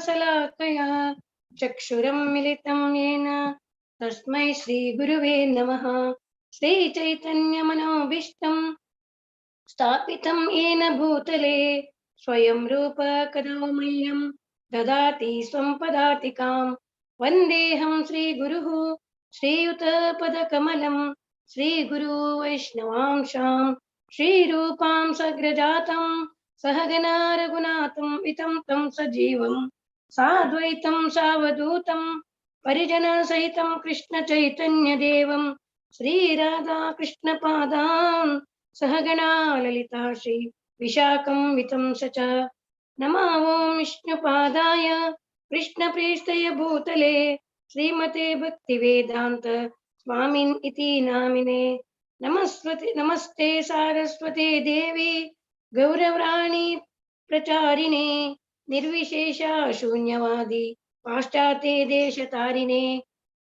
शलाकया चक्षुरुन्मिलितं येन तस्मै श्रीगुरुवे नमः। श्रीचैतन्यमनोभीष्टं स्थापितं येन भूतले स्वयं रूप कदा मह्यं ददाति स्वं पदातिकां। वन्देऽहं श्रीगुरुः श्रीयुतपदकमलं श्रीगुरु वैष्णवांशां श्रीरूपां सग्रजातं सहगना रघुनाथं वितं तं सजीवं साद्वैतं सावधूतं परिजनसहितं कृष्णचैतन्यदेवं श्रीराधाकृष्णपादान् सहगणा ललिता श्री विशाखं वितंस च। नमो ॐ विष्णुपादाय कृष्णप्रेष्ठाय भूतले श्रीमते भक्तिवेदान्त स्वामिन् इति नामिने। नमस्ते सारस्वते देवी गौरवाणी प्रचारिणे निर्विशेषा शून्यवादी पाश्चात्य देशतारिणे।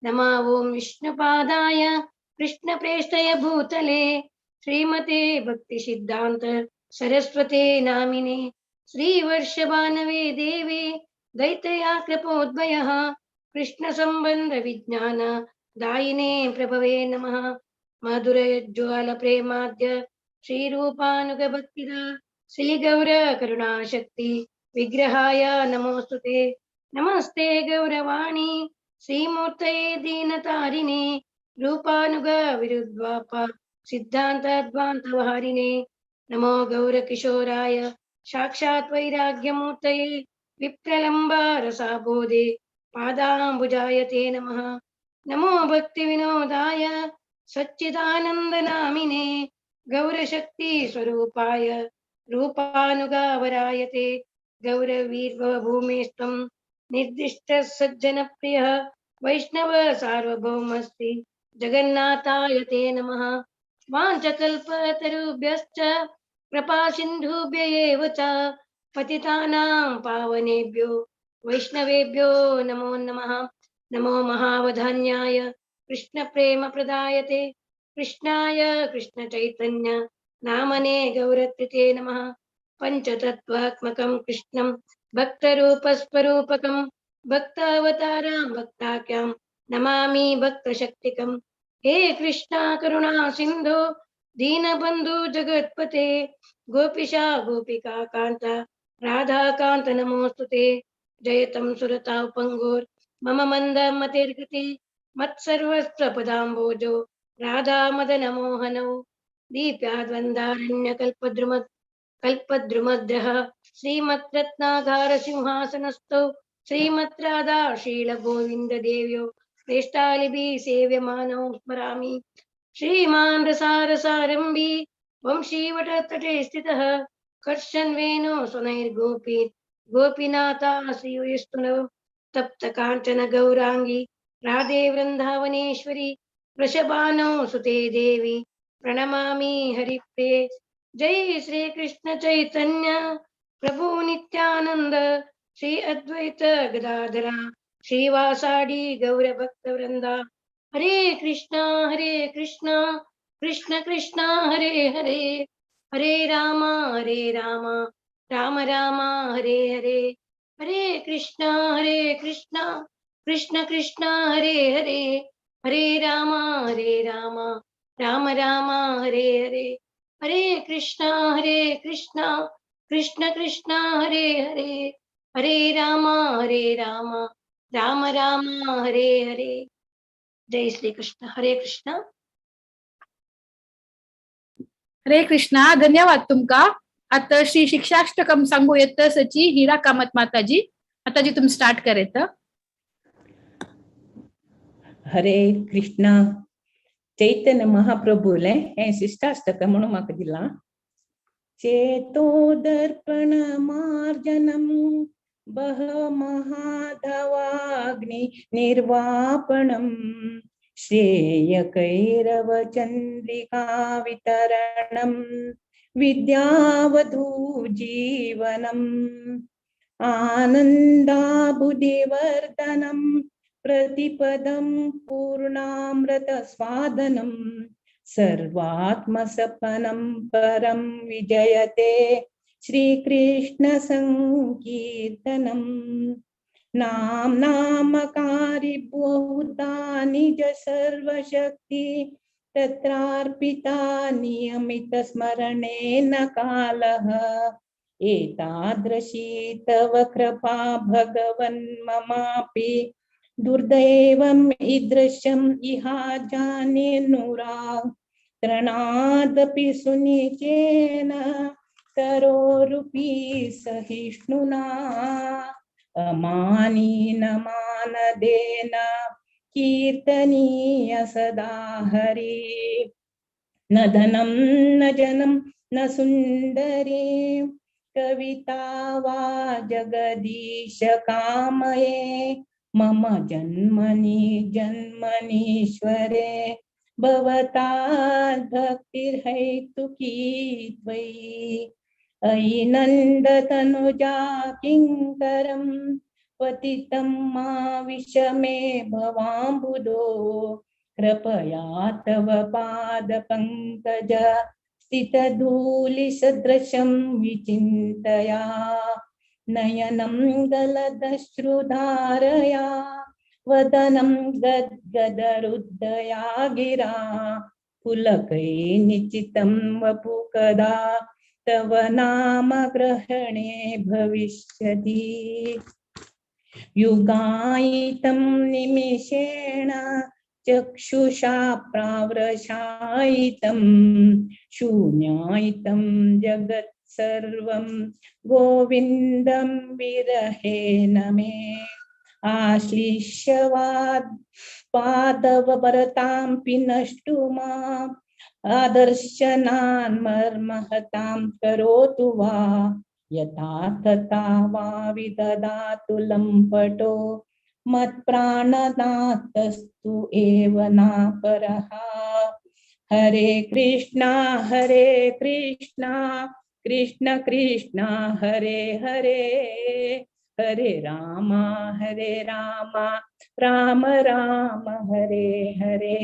नमो ॐ विष्णुपादाय कृष्णप्रेष्ठाय भूतले श्रीमते भक्ति सिद्धांत सरस्वते नामिने। श्रीवर्षभानवे देवी दैत्या कृपोद्भयः कृष्ण संबंध विज्ञान दायिने प्रभवे नमः। मधुरज्ज्वाल प्रेमाद्य श्रीरूपानुग भक्तिदा श्री गौर करुणाशक्ति विग्रहाय नमोस्तुते। नमस्ते गौरवाणी श्रीमूर्तये दीनतारिणे रूपानुग विरुद्धाप सिद्धांतध्वान्तवारिणे। नमो गौरकिशोराय साक्षात् वैराग्यमूर्तये विप्रलम्बारसाबोधे पादाम्बुजाय ते नमः। नमो भक्तिविनोदाय सच्चिदानन्दनामिने गौरशक्ति स्वरूपाय रूपानुगावराय ते। गौरवीर्भवभूमेस्त्वं निर्दिष्टः सज्जनप्रियः वैष्णव सार्वभौमस्ति जगन्नाथाय ते नमः। वाञ्छकल्पतरुभ्यश्च कृपासिन्धुभ्य एव च पतितानां पावनेभ्यो वैष्णवेभ्यो नमो नमः। नमो महावधान्याय कृष्णप्रेमप्रदायते कृष्णाय कृष्णचैतन्य नामने गौरत्रिते नमः। पञ्चतत्त्वात्मकं कृष्णं भक्तरूपस्वरूपकं भक्तावतारां भक्ताख्यां नमामि भक्तशक्तिकं। हे कृष्णा करुणा सिंधु दीनबंधु जगत्पते गोपिशा गोपिका कांता राधा कांत नमोस्तुते। जयतं सुरताव पंगोर मम मंद मतिर्गति मत्सर्वस्वपदाम्बोजो राधा मदन मोहनौ दीप्याद्वन्द्रारण्यकल्पद्रुमद्रः श्रीमद्रत्नागार सिंहासनस्थौ श्रीमद्राधा शीलगोविन्ददेव्यो श्रेष्ठालिभिः सेव्यमानौ स्मरामि। श्रीमान् रसारसारम्भी वंशीवटतटे स्थितः कर्षन् वेणो सुनैर्गोपीत् गोपीनाथः श्रीयुस्तुनौ तप्त काञ्चन गौरांगी राधे वृन्दावनेश्वरी वृषभानो सुते देवी प्रणमामि हरिप्रिये। जय श्री कृष्ण चैतन्य प्रभु नित्यानंद श्री अद्वैत गदाधरा श्रीवासादि गौर भक्त वृंदा। हरे कृष्णा कृष्ण कृष्ण हरे हरे हरे राम राम राम हरे हरे। हरे कृष्णा कृष्ण कृष्ण हरे हरे हरे राम राम राम हरे हरे। हरे कृष्णा कृष्ण कृष्ण हरे हरे हरे राम राम राम हरे हरे। जय श्री कृष्ण। हरे कृष्ण। हरे कृष्णा. धन्यवाद तुमका. आता श्री शिक्षाष्टकम सांगू येत सची हिरा कामत माताजी. माताजी तुम स्टार्ट करेत. हरे कृष्णा. चैतन्य महाप्रभूले हे शिष्टाष्टक म्हणून म्हाका दिला. चेतो दर्पण मार्जनम बह महाधवाग्नि निर्वापणम श्रेय कैरव चंद्रिका वितरणम विद्यावधू जीवनम आनंदाबुधिवर्धनम प्रतिपदं पूर्णामृत स्वादनं सर्वात्मसपनं परं विजयते श्रीकृष्ण संकीर्तनम्। नामकारी बहुधा निज सर्वशक्ति तत्रार्पिता नियमित स्मरणेन कालः एतादृशी तव कृपा भगवन् ममापि दुर्दैवम् ईदृशम् इहा जाने नुरा त्रणादपि सुनिचेन तरोरुपि सहिष्णुना अमानीन मानदेन कीर्तनीय सदा हरि न धनं न जनं न सुन्दरी कविता वा जगदीश कामये मम जन्मनि जन्मनीश्वरे भवता भक्तिर्हैतुकी त्वयि अयि नन्दतनुजा किङ्करं पतितं मा विषमे भवाम्बुधो कृपया तव पादपङ्कज स्थितधूलिसदृशं विचिन्तया नयनं गलदश्रुधारया वदनं गद्गदरुद्धया गिरा पुलकै निचितं वपुकदा तव नाम ग्रहणे भविष्यति युगायितं निमिषेण चक्षुषा प्रावृशायितं शून्यायितं जगत् सर्वं गोविन्दं विरहेण मे आश्लिष्यवाद पादवभरतां पिनष्टु माम् आदर्शनान् मर्महतां करोतु वा यथा तथा वा विददातु लम्पटो मत्प्राणनाथस्तु एव नापरः हरे कृष्णा कृष्ण कृष्ण हरे हरे हरे राम राम राम हरे हरे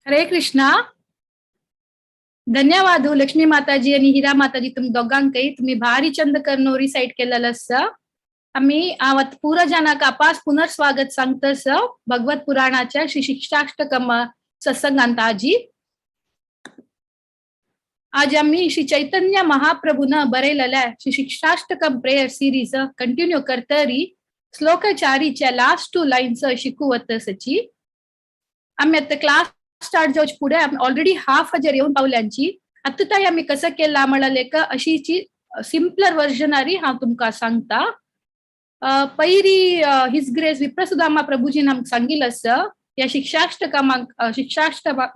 हरे कृष्णा. धन्यवाद लक्ष्मी माताजी आणि हिरा माताजी तुम्ही दोघांकही तुम्ही भारी चंद करनो रिसाइट केलेलं असं आम्ही आवत पूरजांना अपास पुनर्स्वागत सांगतस भगवत पुराणाच्या श्री शिक्षाष्टकम सत्संगांत आजी. आज आम्ही Shri Chaitanya महाप्रभून बरयलेल्या Shri शिक्षाष्टकम prayer series continue करतरी श्लोक 4च्या लास्ट 2 लाईन्स शिकवतसची. आम्ही आता क्लास स्टार्ट जाऊच पुढे ऑलरेडी हाफ हजार येऊन पावल्यांची आता ताई आम्ही कसं केला म्हणाले का अशीची सिम्पलर वर्जन आरी हा तुमका सांगता. पहिरी हिज ग्रेस विप्रसुदामा प्रभूजीन आमक सांगितलं असं या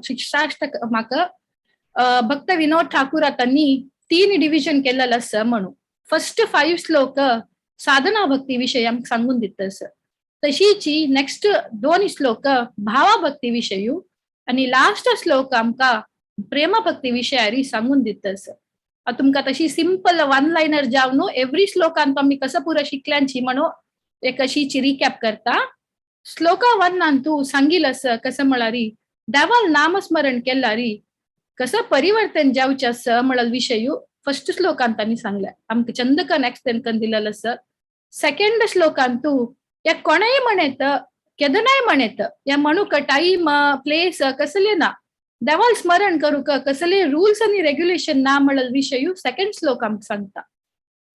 शिक्षाष्टकमाक भक्त विनोद ठाकूर त्यांनी 3 डिव्हिजन केलेलं असं म्हणून फर्स्ट 5 श्लोक साधना भक्ती विषयी आमक सांगून दितस तशीची नेक्स्ट 2 श्लोक भावा भक्ती विषयी आणि लास्ट श्लोक आमका प्रेम भक्ती विषयारी सांगून दितस. तुमका तशी सिंपल 1 लाइनर जावनो एव्हरी श्लोकांत आम्ही कसं पुरं शिकल्यांची म्हणून एक अशीची रिकॅप करता. श्लोका 1 तू सांगिलस कसं म्हणारी देवाल नामस्मरण केलारी कसं परिवर्तन जावचे असं म्हणल विषयी फर्स्ट श्लोकांत आम्ही सांगलाय आमक चंदकन एक्सप्लेन दिलेलं असं. सेकंड श्लोकांत तू या कोणाही म्हणत केदनाय म्हणत या म्हणूक टाइम प्लेस कसले ना देवाल स्मरण करू कसले रूल्स आणि रेग्युलेशन ना म्हणल विषयी सेकंड श्लोक आमक सांगता.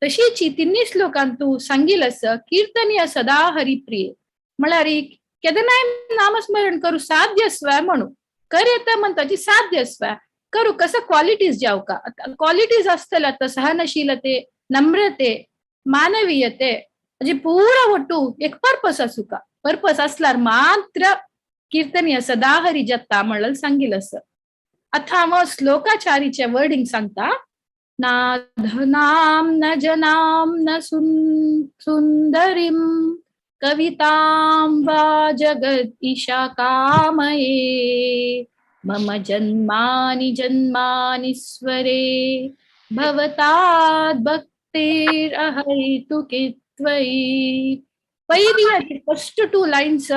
तशीची 3 श्लोकांत तू सांगिलस कीर्तनीय सदा हरिप्रिय म्हळ्यारी केदनाय नामस्मरण करू साध्य स्व म्हणू कर येतं म्हणताची साध्य स्व करू कसं क्वालिटीज जाव का क्वालिटीज असतल्या तर सहनशीलते नम्रते मानवीयते म्हणजे पूरा ಒಟ್ಟು एक पर्पस असू का पर्पस असल्यार मात्र कीर्तनीय सदा हरी जत्ता म्हणल सांगिलस. आता मग श्लोकाचारीचे वर्डिंग सांगता. ना धनाम न जनाम न सुंदरीम कवितां वा जगदीशा कामये मम जन्मानि जन्मानीश्वरे भवताद् भक्तिर्हैतुकी. 1 फर्स्ट 2 लाईन्स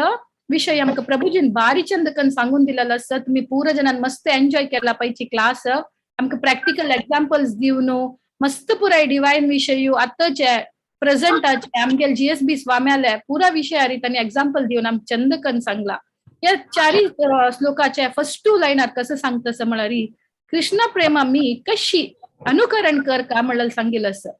विषय आमकां प्रभुजीन बारी चंद करून सांगून दिलेलो आसा. तुम्ही पुरो जणांनी मस्त एन्जॉय केला पाहिजे क्लास. आमकां प्रॅक्टिकल एक्झाम्पल्स दिवन मस्त पुराय डिवायन विशय आतांचे प्रेझेंटाचे आमगेले जीएसबी स्वाम्याले पुरा विशयार तांणी एक्झाम्पल दिवन आमकां चंद करून सांगला. या चारी श्लोकाचे फर्स्ट 2 लायनार कसं सांगता म्हळ्यार कृष्ण प्रेमा मी कशी अनुकरण कर का म्हणल्यार सांगिल्लें आसा.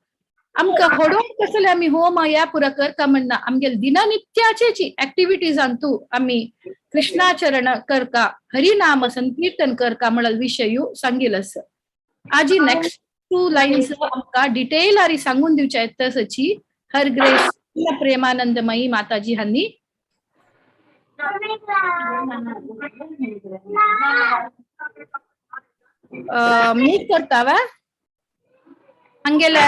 आमकां होडोवन कसले आमी होम या पुरा करता म्हणना आमगेले दिननित्याचे जी ऍक्टिव्हिटीजांतू आमी कृष्णाचरण करका हरिनाम संकीर्तन करका म्हणल्यार विशय सांगिल्लो आसा. आजी नेक्स्ट 2 लायन्स आमकां डिटेलारी सांगून दिवचे आहेत तसची हर ग्रेस प्रेमानंदमयी माताजी हांनी मीट करतावा हंगेले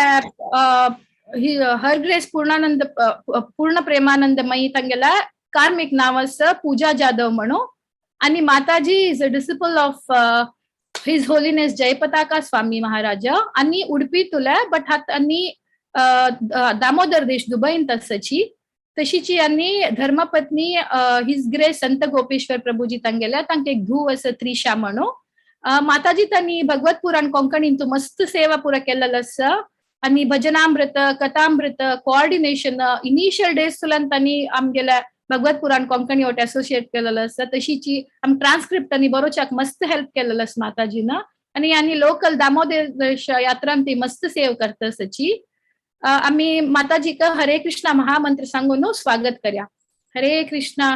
हर ग्रेस पूर्ण प्रेमानंदमयी तांगेला कार्मिक नाव आसा पूजा जाधव म्हणून आणि Mataji is a disciple of his holiness Jayapataka Swami Maharaj आणि उडपी तुले बट हात आणि दामोदर देश दुबईन तशीची आणि धर्मपत्नी हिज ग्रेस संत गोपेश्वर प्रभुजी तांगेल्या तांके एक धूव आसा त्रिशा म्हणून. माताजी तांणी भगवत पुराण कोंकणीन मस्त सेवा पुरा केलेलो आसा आणि भजनामृत कथामृत कोऑर्डिनेशन इनिशियल डेज तुल्यान तांणी आमगेल्या भगवत पुराण कोंकणी वाट एसोसिएट केलेलो आसा. तशीची आम ट्रान्सक्रिप्ट तांणी बरोवच्याक मस्त हेल्प केलेलो आसा माताजीन आणि लोकल दामोदर यात्रान ती मस्त सेव करता आसाची. आम्ही माताजी का हरे कृष्णा महामंत्र सांगून स्वागत करूया. हरे कृष्णा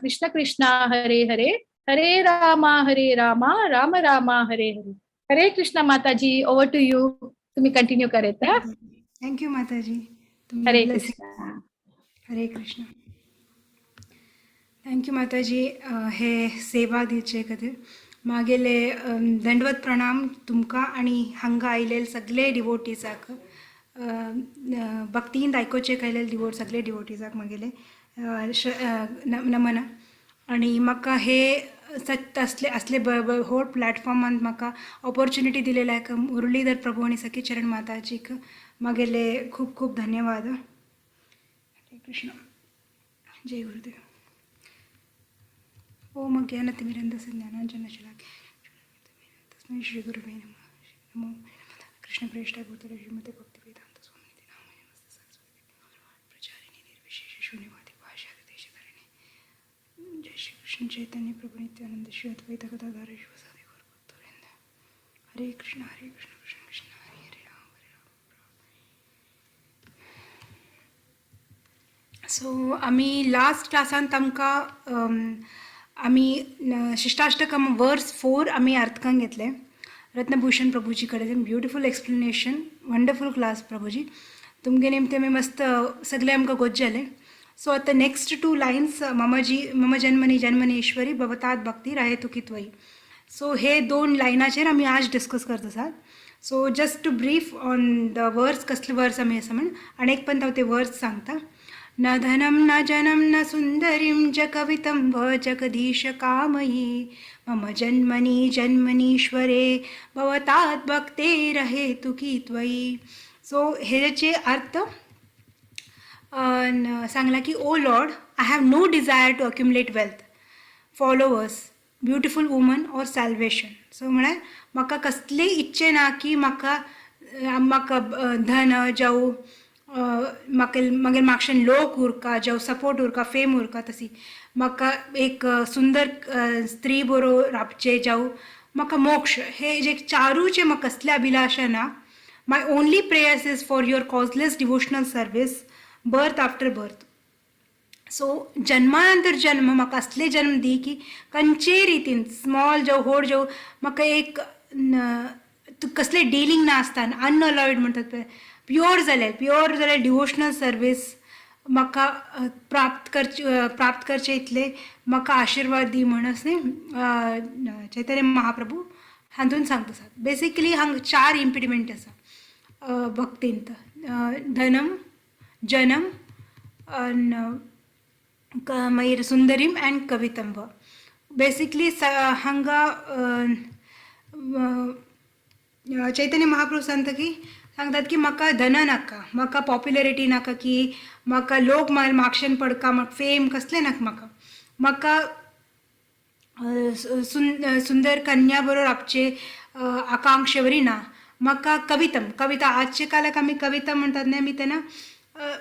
कृष्ण कृष्णा हरे हरे हरे रामा राम रामा हरे हरे. हरे कृष्णा माताजी, ओवर टू यू. तुम्ही कंटिन्यू करेत. थँक्यू माताजी. हरे कृष्णा. हरे कृष्ण. थँक्यू माताजी हे सेवा दिवचे खातीर. मागेले दंडवत प्रणाम तुमकां आणि हांगा आयलेले सगळे डिवोटीजाक भक्तीन आयकोचे खायलेले सगळे डिवोटीजाक मागेले नमन. आणि म्हाका हे असले व्हड प्लॅटफॉर्मान म्हाका ऑपॉर्च्युनिटी दिलेल्या मुरलीधर प्रभू आणि सखी चरण माताजीक मागेले खूप खूप धन्यवाद. हरे कृष्ण. जय गुरुदेव. ओम ज्ञानतिमिरन्धस्य ज्ञानाञ्जनशलाकया तस्मै श्री गुरुवे नमः. नमो कृष्ण प्रेष्ठाय भूतले श्रीमते भक्तिवेदांत स्वामिनिधि नामिने नमस्ते सरस्वती प्रचारिणे निर्विशेष शून्यवादी भाष्यादि देशधरिणे. जय श्री कृष्ण चैतन्य प्रभु नित्यानंद श्री अद्वैत गदाधर शिवसादि गौर भक्तवृंद. हरे कृष्ण कृष्ण कृष्ण हरे हरे राम राम. सो आम्ही लास्ट क्लासान आमकां आम्ही शिष्टाष्टकम वर्स 4 आम्ही अर्थकांक घेतले रत्नभूषण प्रभूजी कडेन. Beautiful explanation, wonderful class Prabhuji. तुमगे नेमते आमी मस्त सगळे आमकां गोंजले. सो आतां नेक्स्ट 2 लायन्स मम जन्मनी जन्मनी ईश्वरी भवतात भक्ती राहे तुकी त्वयी. सो हे 2 लायनाचेर आमी आज डिस्कस करत आसात. So just to brief on the verse, कसले वर्स आमी आसा म्हण आनी एक पण हांव ते वर्स सांगता. न धनं न जनं न सुंदरीं च कवितं व जगदीश कामयी मम जन्मनी जन्मनीश्वरे भवतात भक्ते रहे तुकी त्वयी. सो हेचे अर्थ सांगला की oh lord, I have no desire to accumulate wealth, followers, beautiful woman or salvation. So म्हळ्यार म्हाका कसले इच्छे ना की म्हाका धन जावं मागीर म्हागशेन लोक उरका, जावं सपोर्ट उरका, फेम उरका. तशी म्हाका एक सुंदर स्त्री बरो राबचे, जावं म्हाका मोक्ष, हे जे चारूचे म्हाका कसले अभिलाषा ना. My only prayers is for your causeless devotional service birth after birth. So जन्मानंतर जन्म म्हाका असले जन्म दी की खंयचे रितीन स्मॉल जावं व्हड जावं म्हाका एक कसले डिलींग नासता, अनअलॉयड म्हणटात पळय, प्युअर जाल्यार डिवोशनल सर्वीस म्हाका प्राप्त करचे इतले म्हाका आशिर्वाद दी म्हणस न्ही चैतन्य महाप्रभू हातून सांगता. बेसिकली हांगा 4 इम्पिडिमेंट आसा भक्तींत. धनम, जनम, मागीर सुंदरीम अँड कवितंब. बेसिकली हांगा चैतन्य महाप्रभू सांगतात की म्हाका धन नाका, म्हाका पॉप्युलॅरिटी नाका, की म्हाका लोक म्हागशेन पडका, म्हाका फेम कसले नाका म्हाका. म्हाका सुंदर कन्या बरोबर आपचे आकांक्षेवरी ना म्हाका कविता आजचे काळाक आमी कविता म्हणटात न्ही आमी तेन्ना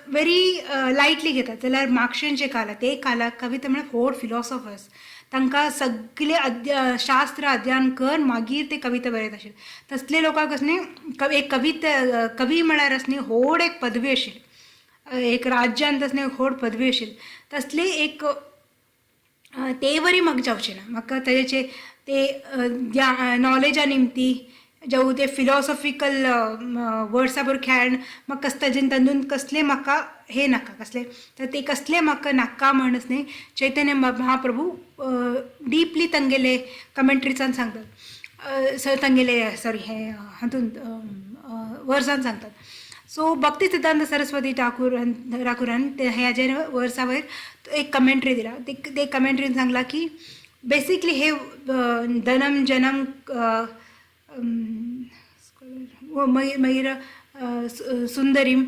व्हेरी लायटली घेतात जाल्यार मार्क्शेंचे काळात ते काळाक कविता म्हळ्यार व्होड फिलॉसॉफर्स तांकां सगळे शास्त्र अध्ययन कर मागीर ते कविता बरयत आशिल्ले तसले लोकांक न्ही एक कवी म्हळ्यार न्ही व्हड एक पदवी आशिल्ली एक राज्यान न्ही व्हड पदवी आशिल्ली तसले एक ते वरी म्हाका जावचें ना म्हाका तेचे ते नॉलेजा निमती जावं ते फिलॉसॉफिकल वर्ड्सा बरोबर खेळण म्हाका तातूंत कसले म्हाका हे नाका कसले तर ते कसले म्हाका नाका म्हणच न्ही चैतन्य महाप्रभू डीपली तांगेले कमेंट्रीसान सांगतात तांगेले सॉरी हे हातूंत वर्सान सांगतात सो भक्ती सिद्धांत सरस्वती ठाकुरान ह्याचे वर्सा वयर एक कमेंट्री दिला ते कमेंट्रीन सांगला की बेसिकली हे धनम जनम मयूर सुंदरीम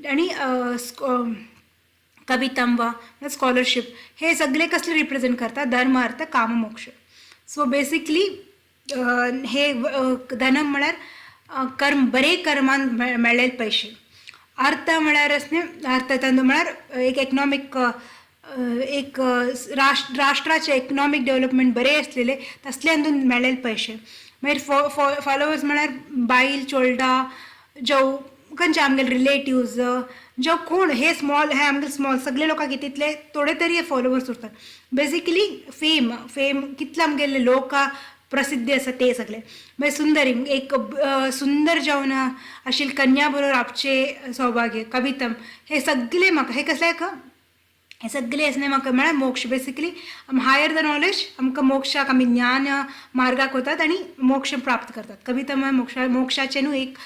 आणि कवितम वा स्कॉलरशिप हे सगळे कसले रिप्रेझेंट करतात धर्म अर्थ काम मोक्ष सो बेसिकली हे धनम म्हळ्यार कर्म बरे कर्मान मेळ्ळेले पयशे अर्थ म्हळ्यार अर्थ म्हळ्यार एक इकॉनॉमिक एक राष्ट्राचे इकॉनॉमिक डेव्हलपमेंट बरे असलेले तसले हातून मेळ्ळेले पयशे मागीर फॉलोवर्स म्हळ्यार बायल चोलडा जो खंयचे आमगेले रिलेटिव्ज जो कोण हे स्मॉल हे आमगेले स्मॉल सगळे लोकांक तितले थोडे तरी फॉलोवर्स उरतात बेसिकली फेम कितले आमगेले लोक प्रसिद्धी आसा ते सगळे मागीर सुंदरी एक सुंदर जावन आशिल्ली कन्या बरोबर आपचे सौभाग्य कवितम हे सगळे म्हाका हे कसले हे सगळे असणे म्हाका म्हळ्यार मोक्ष बेसिकली हायर द नॉलेज आमकां मोक्षाक आमी ज्ञान मार्गाक वतात आनी मोक्ष प्राप्त करतात कविता म्हळ्यार मोक्षाचें न्हू एक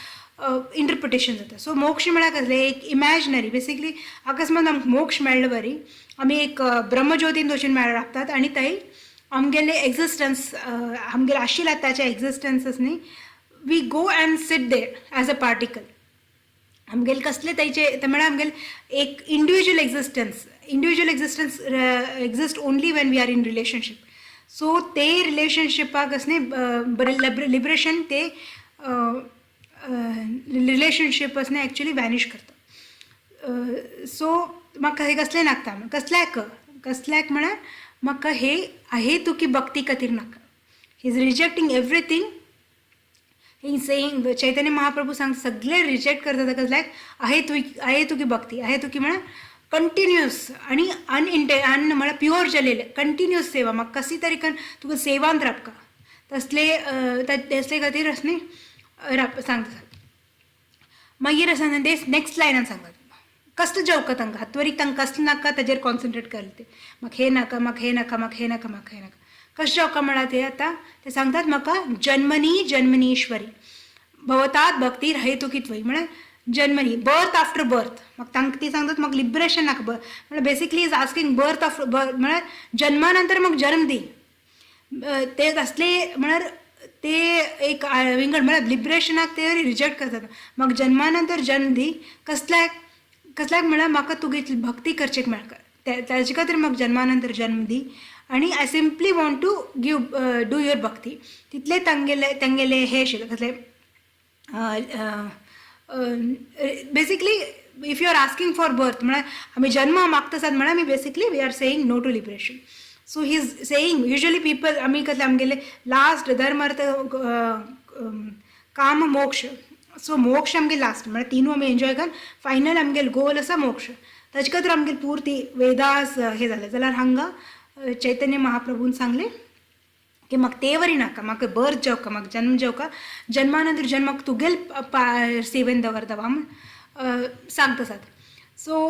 इंटरप्रिटेशन जाता सो मोक्ष म्हळ्यार कसलें एक इमॅजिनरी बेसिकली अकस्मात आमकां मोक्ष मेळ्ळो बरी आमी एक ब्रह्मज्योतीन वचून राबतात आनी थंय आमगेले एक्झिस्टन्स आमगेले आशिल्ले आतांचे एक्झिस्टन्स न्ही we go and sit there as a particle आमगेले कसले थंयचे ते म्हळ्यार आमगेले एक individual existence exist only when we are in relationship so ते रिलेशनशिपाक न्ही लिबरेशन ते रिलेशनशीप न्ही एक्चुली वॅनिश करता सो म्हाका हे कसलें नाका कसल्याक म्हळ्यार म्हाका हे तुकी भक्ती खातीर नाका he is rejecting everything he saying Chaitanya Mahaprabhu सांग सगळे रिजेक्ट करता कसल्याक आहे तुकी भक्ती आहे तुकी म्हळ्यार कंटिन्युअस आणि म्हळ्यार प्युअर जालेले कंटिन्युअस सेवा म्हाका कशी तरी तुका सेवांत राबका तसले खातीर न्ही सांगता मागीर आसा ते नेक्स्ट लायनान सांगता कसलं जेवका तांकां हातवरीक तांकां कसलें नाका ताजेर कॉन्सन्ट्रेट करलें ते म्हाका हे नाका म्हाका हे नाका म्हाका हे नाका म्हाका हे नाका कशें जेवका म्हळ्यार ते आतां ते सांगतात म्हाका जन्मनीश्वरी भवतात भक्ती हेतुकी त्वयी म्हळ्यार जन्मनी बर्थ आफ्टर बर्थ म्हाका तांकां ती सांगतात म्हाका लिबरेशन नाका म्हळ्यार basically is asking birth after birth म्हळ्यार जन्मा नंतर म्हाका जन्म दी ते असले म्हळ्यार ते एक विंगड म्हळ्यार लिबरेशनाक ते रिजेक्ट करतात म्हाका जन्मा नंतर जन्म दी कसल्याक म्हळ्यार म्हाका तुगे भक्ती करचेक मेळटा ताजे खातीर म्हाका जन्मा नंतर जन्म दी आनी I simply want to do your bhakti तितले तांगेले हे आशिल्ले कसले basically if you are asking for birth म्हळ्यार आमी जन्म मागता आसात म्हळ्यार आमी basically we are saying no to liberation so he is saying usually people आमी कसले आमगेले लास्ट धर्म अर्थ काम मोक्ष सो मोक्ष आमगे लास्ट म्हळ्यार तिनू आमी एन्जॉय कर फायनल आमगेले गोल आसा मोक्ष ताजे खातीर आमगेले पुर्ती वेदास हे जाले जाल्यार हांगा चैतन्य महाप्रभून सांगले की म्हाका ते वरी नाका म्हाका बर्थ जेवका म्हाका जन्म जेवका जन्मा नंतर जन्म म्हाका तुगेल सेवेन दवरता म्हण सांगता आसात सो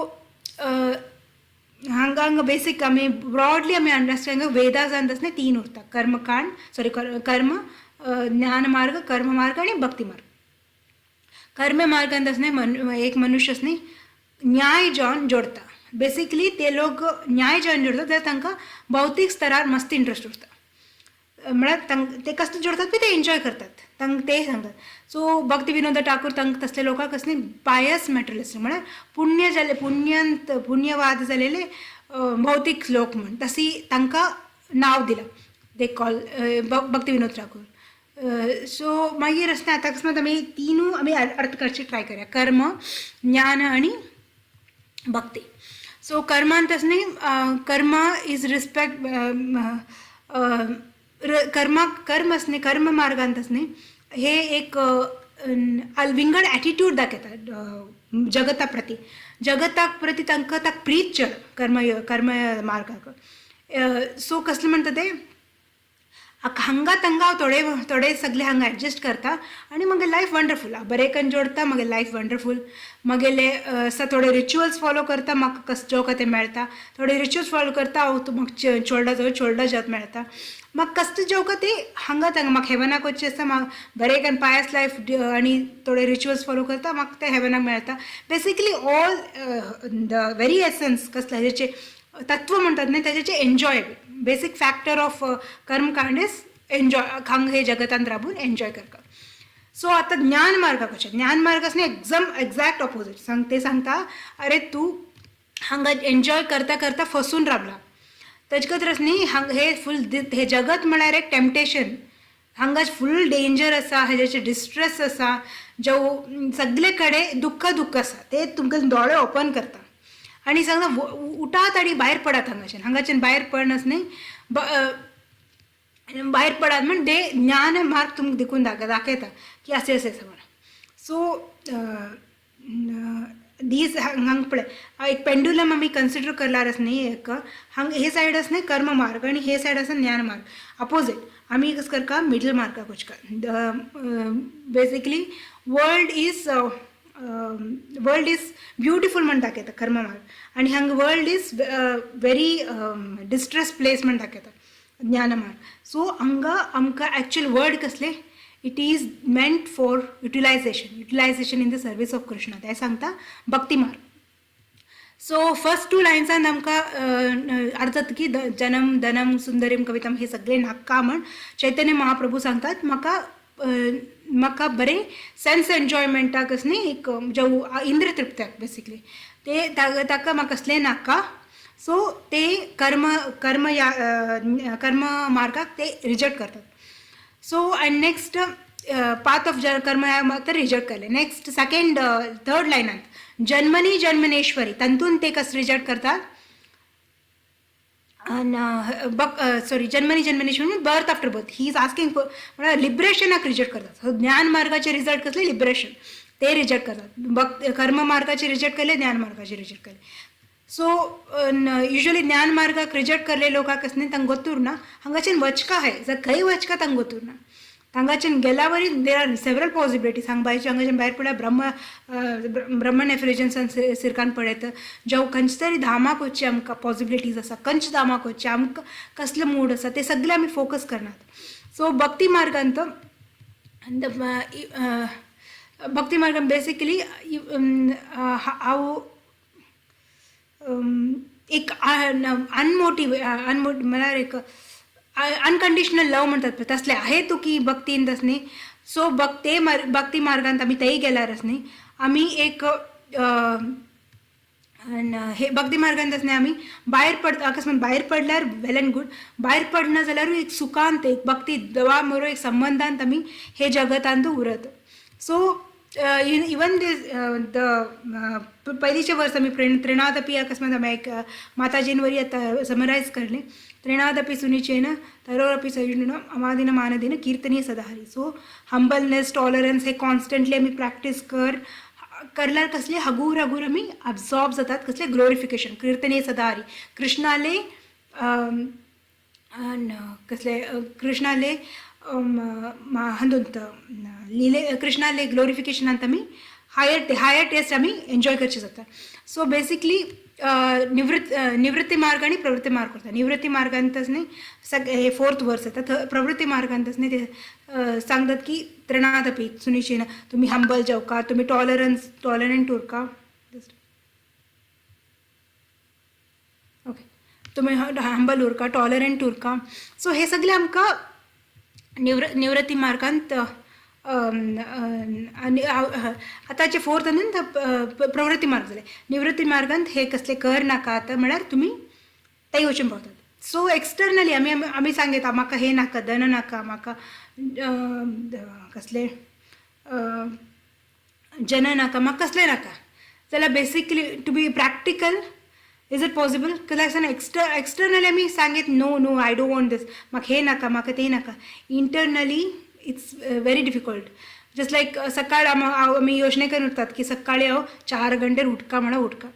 हांगा बेसीक आमी ब्रॉडली आमी अंडरस्टँड वेदास न्ही तीन उरता कर्मकांड सॉरी कर्म ज्ञान मार्ग कर्म मार्ग आनी भक्ती मार्ग कर्म मार्गांत न्ही एक मनुष्य न्ही न्याय जावन जोडता बेसिकली ते लोक न्याय जावन जोडतात जाल्यार तांकां भौतीक स्तरार मस्त इंट्रस्ट उरता म्हळ्यार ते कसले जोडतात बी ते एन्जॉय करतात तांकां ते सांगतात सो भक्ती विनोद ठाकूर तांकां तसले लोकांक कसले पायस मॅटेरियलिस्ट म्हळ्यार पुण्यवाद जालेले भौतिक श्लोक म्हण तशी तांकां नाव दिलां they call Bhakti Vinod Thakur. So मागीर असता आतां अकस्मात आमी तिनूय आमी अर्थ करची ट्राय करया, कर्म, ज्ञान आनी भक्ती. सो कर्मांत न्ही कर्म इज रिस्पेक्ट कर्म न्ही कर्म मार्गांत न्ही हे एक विंगड एटिट्यूड दाखयता जगताक प्रती तांकां प्रीत चड कर्म मार्गाक. सो कसलें म्हणटा ते हांगा तंगा हांव थोडे सगळे हांगा एडजस्ट करता आनी म्हगे लायफ वंडरफूल बरें जोडटा, म्हगे लायफ वंडरफूल. म्हगेले थोडे रिच्युअल्स फॉलो करता, म्हाका कस जेवका ते मेळटा. थोडे रिच्युअल्स फॉलो करता हांव म्हाका चोडला जेवत मेळटा. म्हाका कसले जेवका ते हांगा तंगा म्हाका हेवनाक वचचें आसता, म्हाका बरें पायस लायफ आनी थोडे रिच्युअल्स फॉलो करता, म्हाका ते हेवनाक मेळटा. Basically all the very essence कसले हेजेचे तत्व म्हणटात न्ही तेजेचे एन्जॉय. बेसीक फॅक्टर ऑफ कर्मकांड इज एन्जॉय. हांगा हे जगतांत राबून एन्जॉय करता. सो आतां ज्ञान मार्गाक वचचें. ज्ञान मार्ग न्ही एक्झॅक्ट ऑपोजीट ते सांगता अरे तूं हांगा एन्जॉय करता करता फसून रावला. तेजे खातीर न्ही हे फूल हे जगत म्हळ्यार एक टेम्पटेशन. हांगा फूल डेंजर आसा, हेजेचे डिस्ट्रेस आसा, जो सगळे कडेन दुख्ख आसा ते तुमकां दोळे ओपन करता आनी सांगता उठात आनी भायर पडात हांगाच्यान भायर पडनास न्ही भायर पडात म्हण ते ज्ञान मार्ग तुमकां देखून दाखयता की अशें अशें म्हणून. सो दीस हांगा पळय एक पेंडुलम आमी कन्सिडर करल्यार न्ही एक हांगा हे सायड न्ही कर्म मार्ग आनी हे सायड आसा ज्ञान मार्ग. अपोजीट आमी कसं करता मिडल मार्गाक वचका. बेसिकली वर्ल्ड इज ब्युटिफूल म्हण दाखयता कर्म मार्ग आनी हांगा world is very distress place म्हण दाखयता ज्ञान मार्ग. सो हांगा आमकां एक्चुअल वर्ड कसले it is meant for utilization in the service of Krishna ते सांगता भक्ती मार्ग. सो फर्स्ट 2 लायन्सान आमकां अर्थ जाता की जनम धनम सुंदरीम कवितम हे सगळे नाका म्हण चैतन्य महाप्रभू सांगतात. म्हाका बरें सेन्स एन्जॉयमेंटाक न्ही एक जो इंद्र तृप्त्याक बेसिकली ते ताका म्हाका कसलें नाका. सो ते कर्म मार्गाक ते रिजेक्ट करतात. So and next path of कर्म ते रिजेक्ट केले. नेक्स्ट सेकंड 3rd लायनांत जन्मनी जन्मनेश्वरी तातून ते कस रिजेक्ट करतात. जन्मनी जन्मनेश्वरी birth after birth he is asking for म्हळ्यार लिबरेशनाक रिजेक्ट करतात. सो ज्ञान मार्गाचे रिजल्ट कसले लिबरेशन ते रिजेक्ट करतात. कर्म मार्गाचे रिजेक्ट केले, ज्ञान मार्गाचे रिजेक्ट केले. सो युजली ज्ञान मार्गाक रिजेक्ट केल्ले लोकांक न्ही तांकां गोतूरना हांगाच्यान वचका आहाय जर खंय वचका तांकां गोतूरना. हांगाच्यान गेल्या वरी देर आर सेवरल पॉसिबिलिटीज. हांगाच्यान भायर पडल्यार ब्रह्मण एफिलिजन्सान सिरकान पळयत जो खंयचे तरी धामाक वचचे आमकां पॉसिबिलिटीज आसा, खंयचे धामाक वचचे आमकां कसले मूड आसा ते सगळे आमी फोकस करनात. सो भक्ती मार्गांत बेसिकली हांव एक म्हळ्यार एक अनकंडिशनल लव म्हणतात पळय तसले आहे तू की भक्तीन तस न्ही. सो भक्ती मार्गांत आमी थंय गेल्यार न्ही आमी एक हे भक्ती मार्गांत न्ही आमी भायर अकस्मात भायर पडल्यार वेल एंड गूड. भायर पडना जाल्यार एक सुखांत एक भक्ती देवा बरोबर एक संबंधांत आमी हे जगतांत उरत. सो इवन द पयलींचे वर्स आमी त्रिणादपी अकस्मात आमी एक माताजीन वरी आतां समरायज करलें. त्रिणादपि सुनिचेन तरोरपि सयुजिन अमादिन मानदिन कीर्तनीय सदाहरी. सो हंबलनेस टॉलरन्स हे कॉन्स्टंटली आमी प्रॅक्टीस करल्यार कसले हगूर आमी अब्सॉर्ब जातात कसले ग्लोरिफिकेशन कीर्तनीय सदाहरी कृष्णाले कसले कृष्णाले हातूंत लिले कृष्णाले ग्लोरिफिकेशनांत आमी हायर टेस्ट आमी एन्जॉय करचे जाता. सो बेसिकली निवृत्ती मार्ग आनी प्रवृत्ती मार्ग करता. निवृत्ती मार्गांतच न्ही हे 4th वर्स येता. प्रवृत्ती मार्गांतच न्ही ते सांगतात की त्रिणादपि सुनिचेन तुमी हंबल जावका, तुमी टॉलरंट उरका. ओके तुमी हंबल उरका, टॉलरंट उरका. सो हे सगळे आमकां निवृत्ती मार्गांत आनी आतांचे 4th आनी प्रवृत्ती मार्ग जाले. निवृत्ती मार्गांत हे कसले कर नाका म्हळ्यार तुमी ते वचून पावतात. सो एक्सटर्नली आमी सांगीत म्हाका हे नाका, धन नाका, म्हाका कसले जन नाका, म्हाका कसले नाका. जाल्यार basically to be practical, is it possible? Externally आमी सांगीत no I don't want this, म्हाका हे नाका, म्हाका ते नाका. Internally it's very difficult. Just like सकाळ आम्ही योजने करून उठतात की सकाळी 4 घंटे उठका म्हणा उठका.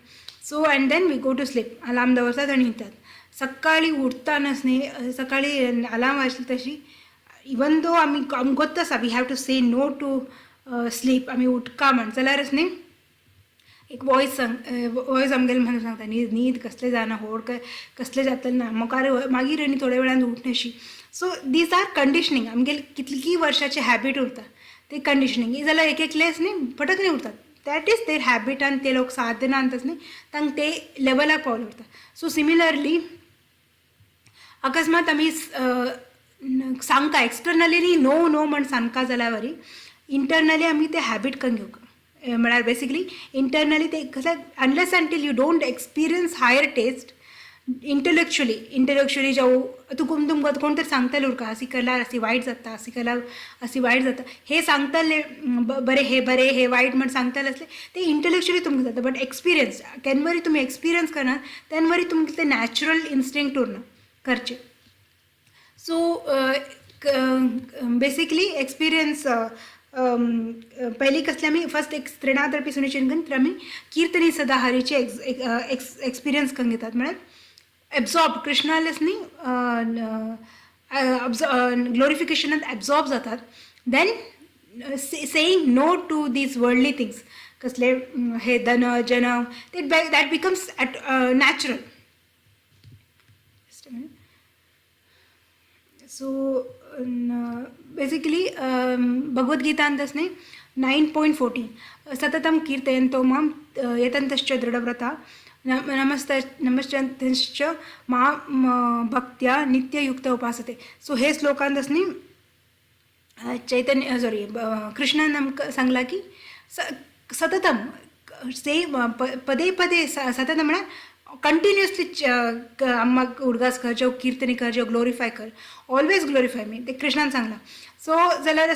So and then we go to sleep. Alarm दवरतात आणि उठतात. सकाळी उठतानाच न्ही, सकाळी अलार्म वाजली तशी इवन दो आम्ही गोत्त आसा we have to say no to sleep, आम्ही उठका म्हण जाल्यारच न्ही एक वॉयस आमगेले म्हणून सांगता न्हीद कसले जाना, होड कसले जातले ना, मागीर आनी थोड्या वेळान उठणशी. So these are conditioning. आमगेले कितली वर्षाचे हॅबीट उरता ते कंडिशनींग. जाल्यार एक लेस न्ही फटक न्ही उरतात. दॅट इज देर हॅबीट आनी ते लोक साधनांतच न्ही तांकां ते लेवलाक पावले उरता. सो सिमिलरली अकस्मात आमी सांगता एक्सटर्नली न्ही नो म्हण सांगता जाल्यार वरी इंटरनली आमी ते हॅबीट करून घेवंक. म्हळ्यार बेसिकली इंटरनली ते कसं unless until you don't experience higher taste intellectually जाऊ तुमकां कोण तरी सांगतले उरका अशी केल्यार अशी वायट जाता, अशी केल्यार अशी वायट जाता, हे सांगतले बरें हे वायट म्हण सांगतले असले ते इंटेलेक्च्युअली तुमकां जाता. बट एक्सपिरियन्स केन्ना वरी तुमी एक्सपिरियन्स करना तेन्ना वरी तुमकां ते नॅचरल इन्स्टिंक्ट उरना करचें. सो बेसिकली एक्सपिरियन्स पयलीं कसले आमी फर्स्ट एक त्रिणादर्पी सुनिश्चित तर आमी कीर्तनी सदा हरीचे एक्सपिरियन्स करून घेतात. म्हळ्यार एब्झॉर्ब कृष्णालेच न्ही ग्लोरिफिकेशनांत एब्झॉर्ब जातात. Then saying no to these worldly things कसले हे धन जन that becomes natural. So basically भगवद्गीतांतच न्ही 9.14 सततं कीर्तयन्तो मां यतन्तश्च दृढव्रता नमश्चन्श्च मां भक्त्या नित्ययुक्त उपासते. सो हे श्लोकांतच न्ही कृष्णान आमकां सांगला की सततम पदे पदे सतत म्हळ्यार कंटिन्युअसली आम्हाक उडगास कर, जेव कीर्तनी कर, जेव ग्लोरिफाय कर, ऑलवेज ग्लोरिफाय मी, ते कृष्णान सांगला. सो जाल्यार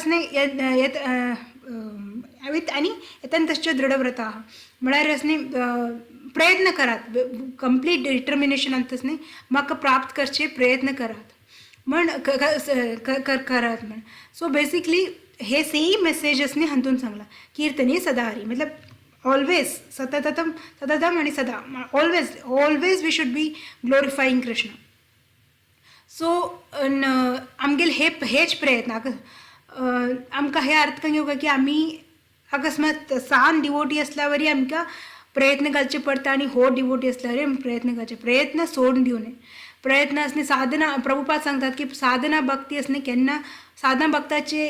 आनी यतन्तश्च दृढव्रता म्हळ्यार न्ही प्रयत्न करात, कंप्लीट डिटर्मिनेशनांतच न्ही म्हाका प्राप्त करचे प्रयत्न करात म्हण करात म्हण. सो बेसिकली हे सेम मेसेजस न्ही हातून सांगला कीर्तनी सदा हरी मतलब ऑलवेज सततम आणि सदा always we should be glorifying Krishna. So आमगेले हेच प्रयत्न आमकां हे अर्थ करून घेवका की आमी अकस्मात सान डिवोटी असल्या वरी आमकां प्रयत्न घालचे पडटा आणि हो डिवोटी असल्या वरी प्रयत्न करचे, प्रयत्न सोडून दिवं नये. प्रयत्न असणे साधना प्रभुपाद सांगतात की साधना भक्ती असणे केन्ना साधना भक्ताचे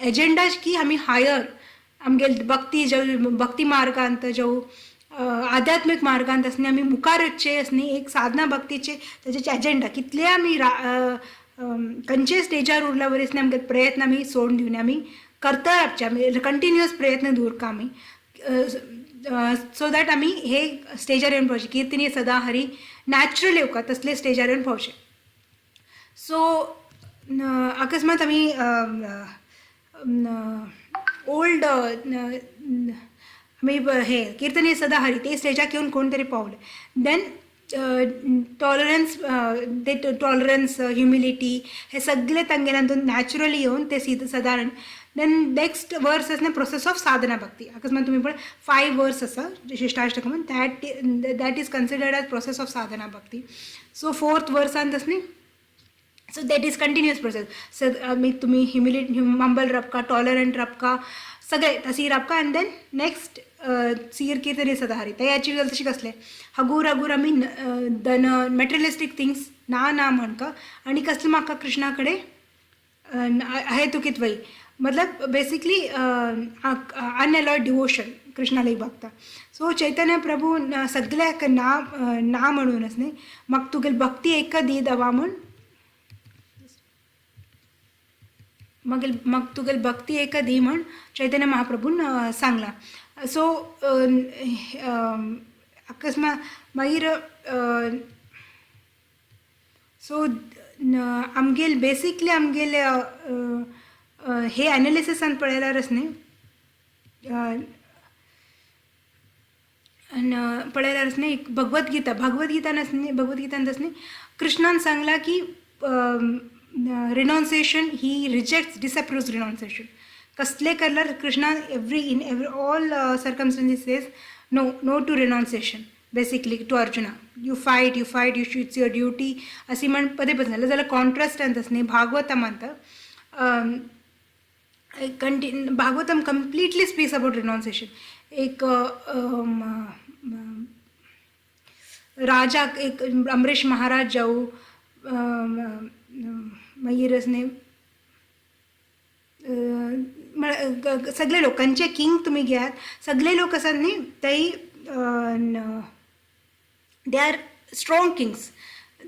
एजेंडा की आमी हायर आमगेले भक्ती मार्गांत जो आध्यात्मिक मार्गांत असणे आमी मुखार वचचे असणे एक साधना भक्तीचे त्याचे एजेंडा कितले आमी खंयचे स्टेजार उरल्या वरी आमगे प्रयत्न आमी सोडून दिवने, आमी करता रावचे, आमी कंटिन्युअस प्रयत्न दवरका आमी सो दॅट आमी हे स्टेजार येवन पावचे कीर्तनी सदा हरी नॅचरल येवका तसले स्टेजार येवन पावचे. सो अकस्मात आमी ओल्ड आमी हे कीर्तनी सदा हरी ते स्टेजाक येवन कोण तरी पावले, देन टॉलरन्स ह्युमिलिटी हे सगळे तांगेल्यातून नॅचरली येवन ते सादारण. देन नेक्स्ट वर्स आसा प्रोसेस ऑफ साधना भक्ती. अकस्मात तुम्ही पळय 5 वर्स आसा Shikshashtakam that is considered as process of sadhana bhakti. So 4th वर्सान न्ही so that is continuous process. So तुम्ही ह्युमिलिटी हंबल रावका, टॉलरंट रावका, सगळे तशी रावका अँड देन नेक्स्ट सीर कीर्तनी सदा हरी ते अचीव जालें तशें कसलें हगूर आमी धन मॅटेरियलिस्टीक थिंग्स ना म्हणका आनी कसलें म्हाका कृष्णा कडेन आहे तू कित वय मतलब बेसिकली अनअलॉयड डिवोशन कृष्णाला एक बघता. सो चैतन्य प्रभू सगळ्याक ना म्हणूनच न्ही म्हाका तुगेली भक्ती एक दी दवा म्हण मग तुगेली भक्ती एक दी म्हण चैतन्य महाप्रभून सांगला. सो अकस्मात मागीर सो आमगेल बेसिकली आमगेले हे एनालिसिसान पळयल्यारच न्ही पळयल्यारच न्ही भगवद्गीतान न्ही कृष्णान सांगला की रिनाउन्सिएशन ही रिजेक्ट्स डिसअप्रूव्स रिनाउन्सिएशन. कसले करल्यार कृष्णान in all circumstances says no to renunciation basically to Arjuna. You fight it's your duty अशी म्हण पदे पद झालं जाल्यार कॉन्ट्रास्टान तस न्ही भागवता मानता भागवतम कम्प्लिटली स्पीक्स अबाउट रिनाउन्सिएशन. एक राजा एक अमरीश महाराज जाऊ मागीर न्ही सगळे लोकांचे किंग तुम्ही घेयात सगळे लोक आसात न्ही ते दे आर स्ट्रॉंग किंग्स.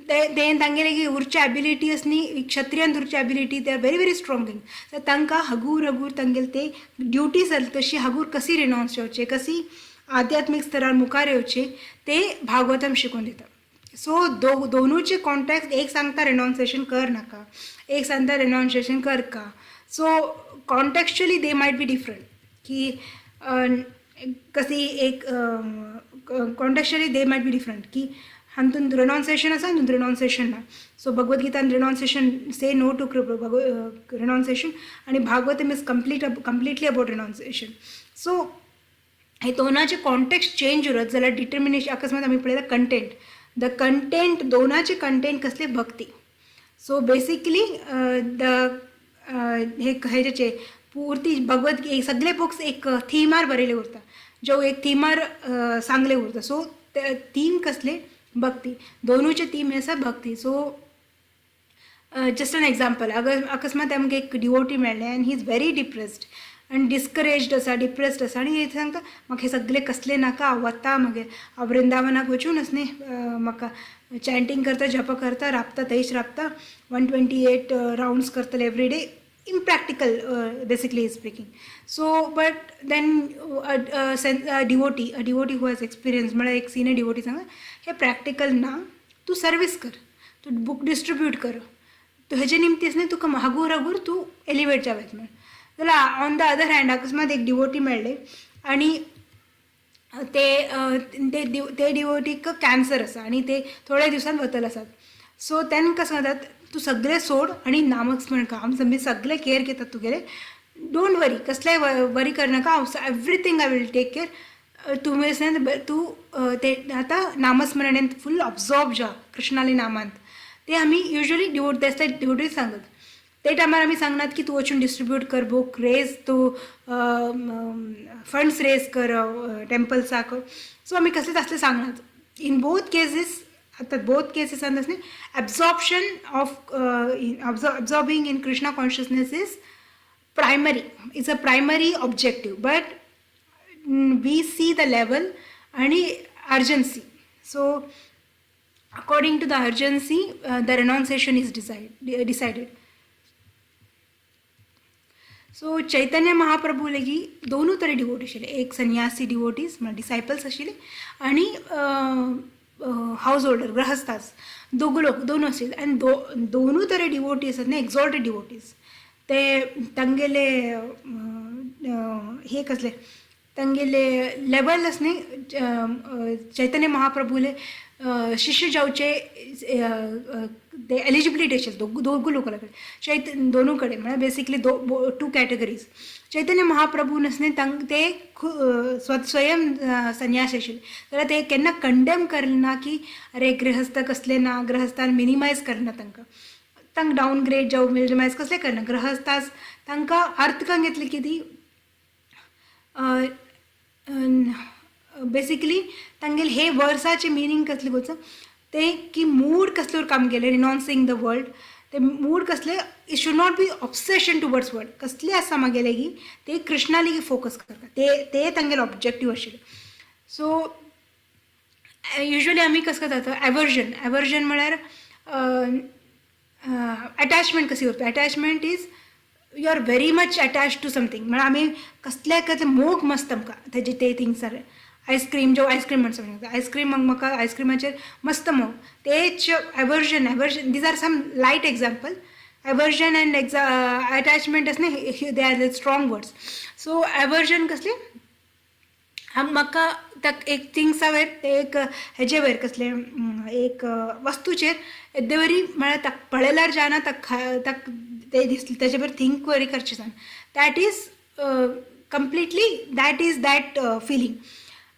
ते तांगेले उरचे एबिलिटी आसा न्ही क्षत्रियान उरचे ability they are very strong king. तर तांकां हगूर तांगेले ते ड्युटीज तशी हगूर कशी रिनाउन्स येवचे कशी आध्यात्मिक स्तरार मुखार येवचे ते भागवतम शिकून दिता. सो दोनूचे कॉन्टॅक्ट एक सांगता रिनाउन्सिएशन कर नाका एक सांगता रिनाउन्सिएशन कर का. So contextually they might be different की कशी एक contextually they might be different की हातून रिनाउन्सिएशन आसा हातून रिनाउन्सिएशन ना. सो भगवद्गीतान renunciation say no to renunciation आणि Bhagavatam is completely about renunciation. So हे दोनाचे कॉन्टेक्स्ट चेंज उरत जाल्यार डिटर्मिनेशन अकस्मात आमी पळयला कंटेंट दोनाचे कंटेंट कसले भक्ती. सो बेसिकली हेचे पुर्ती भगवद्गीता सगळे बुक्स एक थीमार बरयले उरता जो एक थीमार सांगले उरता. सो थीम कसले भक्ती दोनूचे थीम हे आसा भक्ती. सो जस्ट एन एग्जाम्पल अकस्मात आमकां एक डिवोटी मेळ्ळें and he is very depressed आनी डिस्करेज्ड आसा डिप्रेस्ड आसा आनी हे सांगता म्हाका हे सगळे कसले नाका हांव वता मागीर हांव वृंदावनाक वचून न्ही म्हाका चॅन्टिंग करता जप करता राबता थंयच राबता 128 राउंड्स करतले every day impractical basically speaking. So but then a devotee who has experience म्हळ्यार एक सिनियर डिवोटी सांगा हे प्रॅक्टिकल ना तू सर्वीस कर तू बुक डिस्ट्रीब्यूट कर तू हेजे निमतीच न्ही तुका हगूर तू एलिवेट जावेत म्हण. जाल्यार ऑन द अदर हँड अकस्मात एक डिवोटी मेळ्ळे आनी ते डिवोटीक कॅन्सर आसा आनी ते थोड्या दिवसांत वतल आसात. सो तेन्ना कशें जातात तू सगळे सोड आणि नामस्मरण कर आमी सगळे केअर घेतात तुगेले डोंट वरी कसलेय वरी करनाका हांव everything I will take care. तुमी तू ते आतां नामस्मरण फूल ऑब्झॉर्व जा कृष्णाली नामांत ते आमी युजली डिवोटी सांगत. ते टायमार आमी सांगनात की तू वचून डिस्ट्रीब्यूट कर बुक रेज तू फंड्स रेज कर टेम्पल्साक. सो आमी कसले तसले सांगनात. इन बोथ केसीस आता बोथ केसेस न्ही absorption of absorbing in Krishna consciousness is primary. It's a primary objective, but we see the level and urgency. So according to the urgency the renunciation is decided. So Chaitanya Mahaprabhu लेगी दोनों तरह devotee आशिल्ले एक सन्यासी devotees म्हणजे डिसायपल्स आशिल्ले आणि house holder गृहस्थास दोनों आशिल्ले आनी दोनों तरह डिवोटी आसात न्ही एक्झॉल्टेड डिवोटीज ते तांगेले हे कसले तांगेले लेवल आसा न्ही चैतन्य महाप्रभूले शिष्य जावचे ते एलिजिबिलिटी आशिल्ले दोगूय लोकां कडेन दोनूय कडेन म्हळ्यार बेसिकली 2 कॅटेगरीज. चैतन्य महाप्रभून न्ही ते स्वयं संन्यासी आशिल्ले जाल्यार ते केन्ना कंडेम करना की अरे गृहस्थ कसले ना गृहस्थान मिनिमायज करना तांकां डावनग्रेड जावं मिनिमायज कसले करना गृहस्थास तांकां अर्थ करून घेतले की ती बेसिकली तांगेले हे वर्साचे मिनींग कसले गोच ते की मूड कसले काम केले रिनॉन्सिंग द वर्ल्ड ते मूड कसले it should not B obsession towards world कसले आसा मागेले की ते कृष्णा लेगी फोकस करता ते तांगेले ऑब्जेक्टीव आशिल्ले. सो युजली आमी कसं करता एवर्जन म्हळ्यार अटॅचमेंट कशी करता. Attachment is you are very much attach to something म्हळ्यार आमी कसले मोग मस्त आमकां तेजे ते थिंग्सार आयस्क्रीम जो आयस्क्रीम म्हणटा आयस्क्रीम म्हाका आयस्क्रीमाचेर मस्त मोग तेच aversion these are some light example aversion and attachment असणे they are the strong words so aversion कसले म्हाका एक थिंग्स वयर ते एक हेजे वयर कसले एक वस्तूचेर येद्दे वरी म्हळ्यार ताक पळयल्यार जायना ताक ते दिसले तेजे बरें थिंक वरी करचें जाय that is completely that is that feeling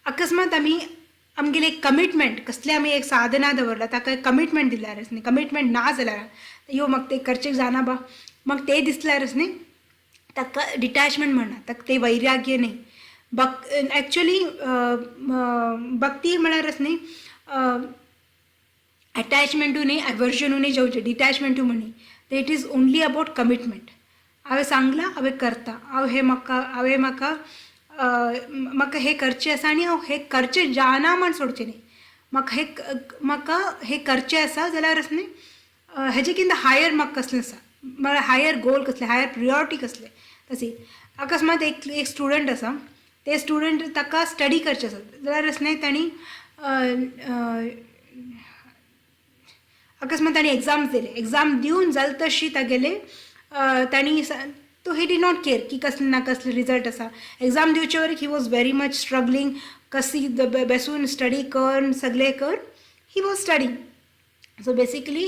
अकस्मात आमगेले एक कमिटमेंट कसले आमी एक साधना दवरला ताका एक कमिटमेंट दिल्यारच न्ही कमिटमेंट ना जाल्यार यो म्हाका ते करचें जायना बा म्हाका ते दिसल्यारच न्ही ताका डिटॅचमेंट म्हणना ताका ते वैराग्य न्ही एक्चुअली भक्ती म्हळ्यारच न्ही अटॅचमेंटू न्ही एवर्जनू न्ही जेवचें डिटॅचमेंटू म्हणी ते it is only about commitment हांवें सांगलां हांवें करता म्हाका हे करचें आसा आनी हांव हे करचें जायना म्हण सोडचें न्ही म्हाका हे करचें आसा जाल्यारच न्ही हेजे कितें हायर म्हाका कसलें आसा म्हळ्यार हायर गोल कसले हायर प्रियोरिटी कसले तशी अकस्मात एक स्टुडंट आसा ते स्टुडंट ताका स्टडी करचें आसा जाल्यारच न्ही तांणी अकस्मात तांणी एग्जाम्स दिले एग्जाम दिवन जाल तशी तागेले तांणी तो ही डीड नॉट केअर की कसले ना कसले रिजल्ट आसा एग्जाम दिवचे worry he was very much struggling कशी बसून स्टडी कर सगळे कर he was studying so basically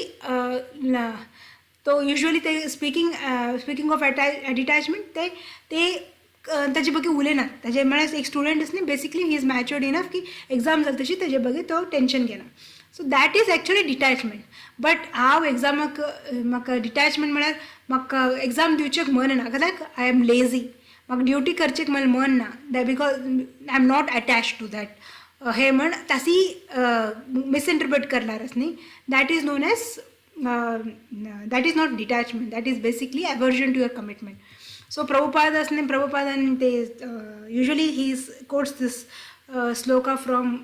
तो युजली ते स्पीकिंग ऑफ डिटॅचमेंट ते ताजे बगे उलयनात ताजे म्हळ्यार एक स्टुडंट आसा न्ही basically he is matured enough की एग्जाम जाली तशी ताजे बगे तो टेंशन घेना so that is actually detachment but हांव एग्जामाक म्हाका डिटॅचमेंट म्हळ्यार म्हाका एग्जाम दिवचेक मन ना लायक आय एम लेझी म्हाका ड्युटी करचेक मला मन ना that because I am not attach to that हे म्हण तासी मिसइंटरप्रेट करल्यारच न्ही that is known as that is not detachment that is basically aversion to your commitment so प्रभुपादान ते usually he quotes this shloka from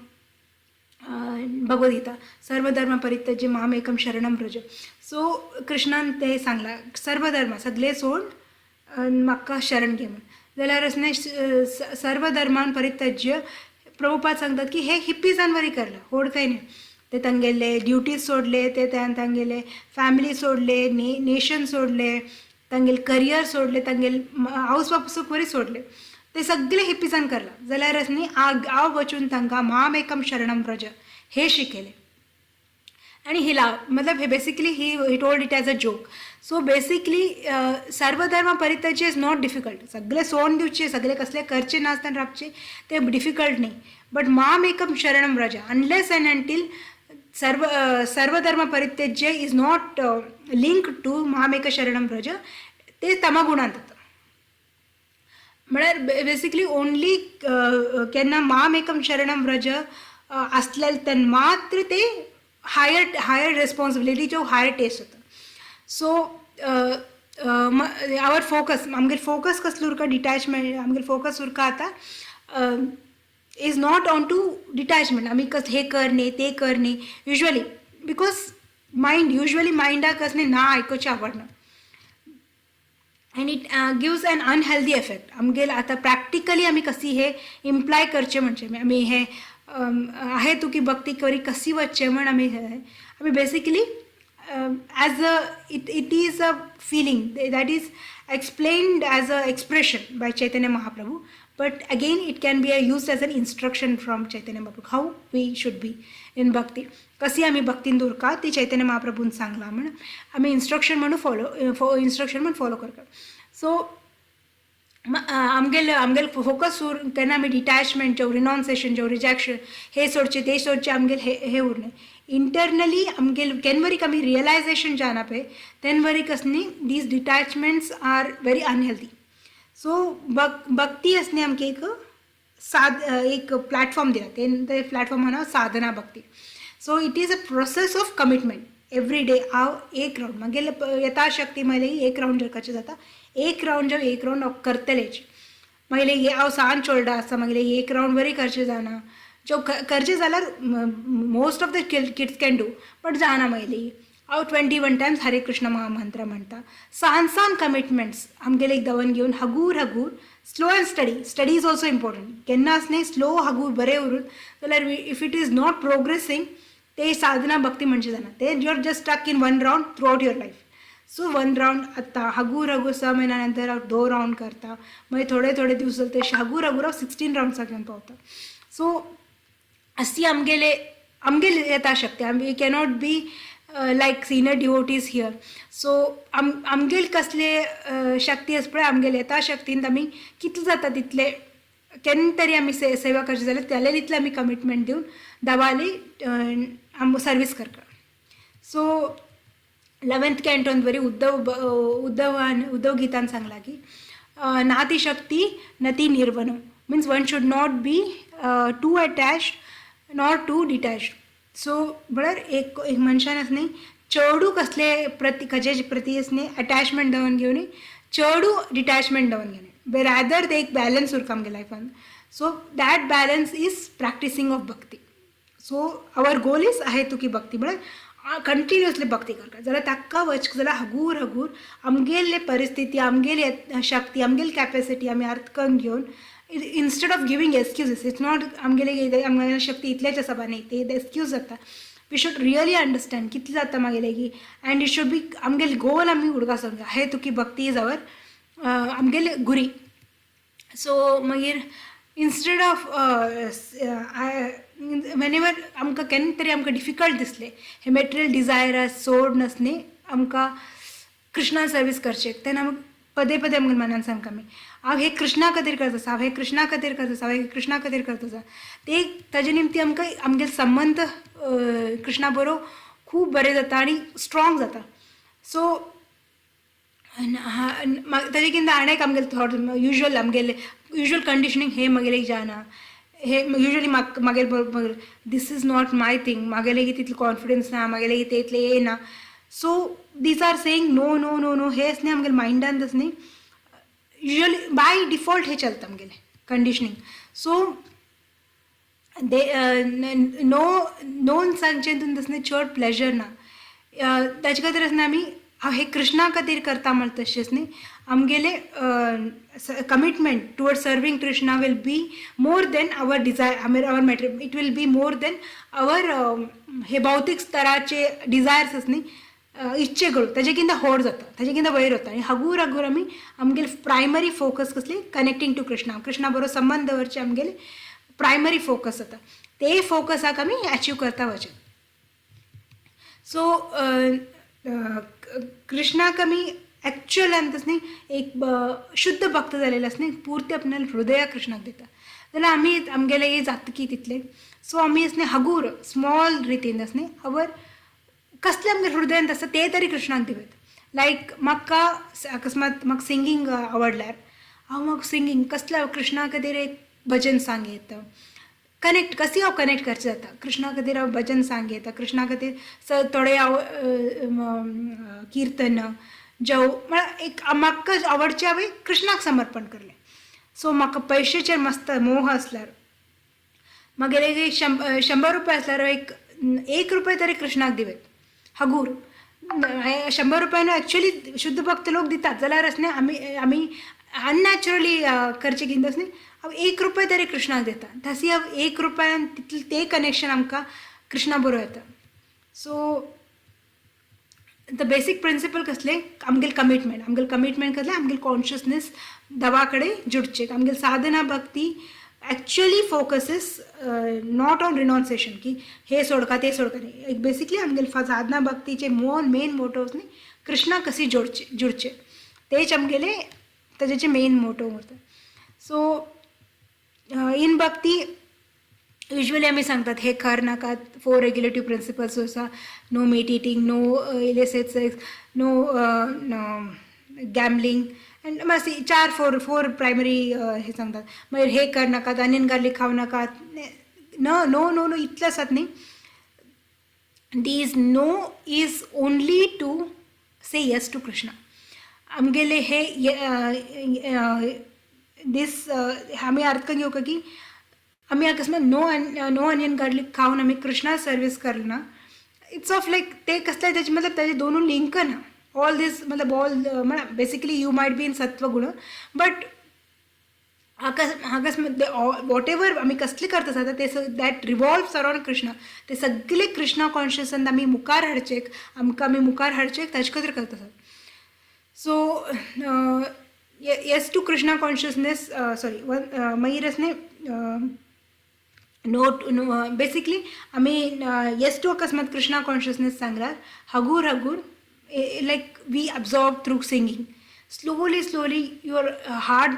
Bhagavad Gita सर्वधर्म परित्यज्य मामेकम शरणम व्रज सो कृष्णान ते सांगला सर्व धर्म सगळे सोड म्हाका शरण घे म्हण जाल्यारच न्ही सर्व धर्मान परित्यज्य प्रभुपाद सांगतात की हे हिप्पीजान वरी करला होड काही नाही ते तांगेले ड्युटीज सोडले ते तांगेले फॅमिली सोडले नेशन सोडले तांगेले करियर सोडले तांगेले हाऊस वापसूक वरी सोडले ते सगळे हिप्पीजान करला जाल्यारच न्ही हांव वचून तांकां मामेकम शरणम व्रज हे शिकयलें आनी ही मतलब हे basically he told it as a joke so basically सर्वधर्म परित्यज्य इज नॉट डिफिकल्ट सगळे सोडून दिवचे सगळे कसले करचे नासतना रावचे ते डिफिकल्ट न्ही बट मामेकम शरणम व्रज अनलेस एंड अंटील सर्वधर्म परित्यज्य इज नॉट लिंक टू मामेक शरणम व्रज ते तमगुणांत जाता म्हळ्यार बेसिकली ओन्ली केन्ना मामेकम शरणम व्रज असले तेन्ना मात्र ते हायर रेस्पॉन्सिबिलिटी जो हायर टेस्ट जाता सो आवर फोकस आमगे फोकस कसलो उरका डिटॅचमेंट आमगे फोकस उरका आतां is not on to detachment आमी कस हे करनी ते करनी युजली बिकॉज युजली मायंडाक कसले ना आयकोचें आवडना end it gives an unhealthy effect आमगेर आतां प्रॅक्टिकली आमी कशी हे इम्प्लाय करचें म्हणचें आमी हे आहे तू की भक्ती करी कशी वचचें म्हण आमी basically as a it is a feeling that is explained as a expression by Chaitanya Mahaprabhu but again it can be used as an instruction from Chaitanya Mahaprabhu how we should be in bhakti कशी आमी भक्तीन दवरका ती चैतन्य महाप्रभून सांगला म्हण आमी instruction म्हणून follow करता so आमगेल focus केन्ना आमी डिटॅचमेंट जो रिनॉन्सेशन जो रिजेक्शन हे सोडचे ते सोडचे आमगेल हे उरले इंटरनली आमगेल केन वरीक आमी रियलायजेशन जाना पळय तेन वरीक असनी these detachments are very unhealthy so bhakti असणे आमके एक प्लॅटफॉर्म दिला ते प्लॅटफॉर्म नाव sadhana bhakti so it is a process of commitment every day हांव एक राउंड मागेले यथाशक्ती मागीर एक राउंड जर करचें जाता एक राउंड हांव करतलेच मागीर हांव सांज चोल्डा आसता मागीर एक राउंड बरी करचें जाना जो करचें जाल्यार most of the kids can do but जाना मागीर हांव 21 टायम्स हरे कृष्ण महामंत्र म्हणटा. सान सान कमिटमेंट्स आमगेले एक दवन घेवन हगूर हगूर slow and study is also important. केन्नाच न्ही स्लो हगूर बरें उरून जाल्यार if it is not progressing ते साधना भक्ती म्हणजे जाना. ते you are just stuck in one round throughout your life. So 1 round आत्ता हगूर हगूर 6 महिन्यानंतर हांव 2 राउंड करता. मागीर थोडे दीस जाले ते हगूर हगूर हांव 16 राउंड्साक घेवन पावता. सो अशी आमगेले यथाशक्ती we cannot be like senior devotees here. So आमगेले कसले शक्ती आसा पळय आमगेले यथाशक्तीन आमी कितले जाता तितले केन्ना तरी आमी सेवा करची जाल्यार त्याले तितले आमी कमिटमेंट दिवन दवाली सर्वीस करता. सो 11th कॅन्टोन बरी उद्धव गीतान सांगला की ना ती शक्ती न ती निर्वनो. Means one should not be too attached not too detached. So म्हळ्यार एक मनशान आसा न्ही चडू कसले खंयचे प्रती आसा न्ही अटॅचमेंट दवन घेवनी चडू डिटॅचमेंट दवन घेवनी रॅदर ते एक बॅलन्स उरता आमगे लायफान. So that balance is practicing of bhakti. So our goal is आहे तू की भक्ती म्हळ्यार कंटिन्युअसली भक्ती करता जाल्यार ताका वच जाल्यार हगूर हगूर आमगेले परिस्थिती आमगेली शक्ती आमगेली कॅपेसिटी आमी अर्थ करून घेवन instead of giving excuses, it's not आमगेले शक्ती इतलेच आसा न्ही ते एक्सक्यूज जाता. वी शूड रियली अंडरस्टँड कितले जाता मागेले की अँड इट शूड बी आमगेले गोल आमी उडकासोंक जाय. हे तुकी भक्ती इज आवर आमगेले गुरी. सो मागीर इन्स्टेड ऑफ वेनेवर आमकां केन्ना तरी आमकां डिफिकल्ट दिसले हे मेटेरियल डिजायरास सोडनस न्ही आमकां कृष्णा सर्वीस करचें तेन्ना आमकां पदे पदे आमगे मनान सांगता आमी हांव हे कृष्णा खातीर करता आसा हांव हे कृष्णा खातीर करता आसा हांव हे कृष्णा खातीर करता आसा. ते ताजे निमती आमकां आमगे संबंध कृष्णा बरोबर खूब बरें जाता आनी स्ट्रॉंग जाता. सो ताजे किंद आनी आमगेले थॉट युजल कंडिशनींग हे म्हगेले जायना. हे युजली मागेले बरोबर this is not my thing मागेले तितले कॉन्फिडन्स ना मागेले ते इतले येना. So these are saying no no no no हेच न्ही आमगेले मायंडान तस न्ही युजली बाय डिफॉल्ट हे चलता आमगेले कंडिशनींग. सो दे नोन सांगचें तस न्ही चड प्लेजर ना. ताजे खातीर आसना आमी हांव हे कृष्णा खातीर करता म्हण तशेंच न्ही आमगेले commitment toward serving Krishna will be more than our desire our matter. It will be more than our हे भौतीक स्तराचे डिजायर्स आसा न्ही इच्छेಗಳು ताजेकिंत होड जाता ताजेकिंत वयर वता आनी हगूर हगूर आमी आमगेले प्रायमरी फोकस कसली कनेक्टिंग टू कृष्णा बरोबर संबंध दवरचे आमगेले प्रायमरी फोकस जाता. ते फोकसाक आमी अचीव करता वचें. सो कृष्णाक आमी एक्चुअलान तस न्ही एक शुद्ध भक्त जालेलो आसा न्ही पुर्ती आपणाले हृदया कृष्णाक दिता जाल्यार आमी आमगेले हे जातकी तितले. सो आमी आस न्ही हगूर स्मॉल रितीन आस न्ही आवर कसले आमगे हृदयान आसता ते तरी कृष्णाक दिवत. लायक म्हाका अकस्मात म्हाका सिंगींग आवडल्यार हांव म्हाका सिंगींग कसले कृष्णा खातीर एक भजन सांग येता कनेक्ट कशी हांव कनेक्ट करचें जाता. कृष्णा खातीर हांव भजन सांग येता कृष्णा खातीर थोडे हांव कीर्तन जेव म्हळ्यार एक म्हाका आवडचे हांवें कृष्णाक समर्पण करलें. सो म्हाका पयशेचेर मस्त मोह आसल्यार मागेले एक 100 रुपया आसल्यार एक 1 रुपया तरी कृष्णाक दिवत हगूर. 100 रुपयान एक्चुअली शुद्ध भक्त लोक दितात जाल्यार असणे आमी अननॅचरली करचे किंद न्ही हांव 1 रुपया तरी कृष्णाक दिता. तशी हांव 1 रुपयान तितले ते कनेक्शन आमकां कृष्णा बरोबर येता. सो द बेसीक प्रिंसिपल कसले आमगेले कमिटमेंट कसले आमगेले कॉन्शियसनेस दवा कडेन जुडचे. आमगेली साधना भक्ती एक्चुअली फोकसीस नॉट ऑन रिनॉन्सिएशन की हे सोडका ते सोडका न्ही. एक बेसिकली आमगेले साधना भक्तीचे मेन मोटिव्स न्ही कृष्णा कशी जुडचे तेच आमगेले ताजेचे मेन मोटिव उरता. सो इन भक्ती युजली आमी सांगतात हे कर नाकात 4 रेग्युलेटिव्ह प्रिंसिपल्स आसा. No meat eating no illicit sex no gambling and मातशी 4 प्रायमरी हे सांगतात. मागीर हे कर नाकात अनियन गार्लीक खावं नाकात नो नो नो नो इतले आसात न्ही. These no is only to say yes to Krishna. आमगेले हे दीस आमी अर्थ करून घेवका की आमी अकस्मात नो अनियन गार्लीक खावन आमी कृष्णा सर्वीस करना इट्स ऑफ लाईक ते कसलं त्याची मतलब त्याचे दोनूय लिंक ना ऑल दिस मतलब ऑल म्हणा basically you might be in सत्वगुण बट वॉट एवर आम्ही कसले करता आता ते दॅट रिवॉल्व्स अराउंड कृष्णा ते सगळे कृष्णा कॉन्शियस आम्ही मुखार हाडचेक आमकां आमी मुखार हाडचेक ताजे खातीर करता so yes to Krishna consciousness sorry मागीर असणे नोट बेसिकली आम्ही येस टू अकस्मात कृष्णा कॉन्शियसनेस सांगल्यार हगूर हगूर like we absorb through singing slowly your heart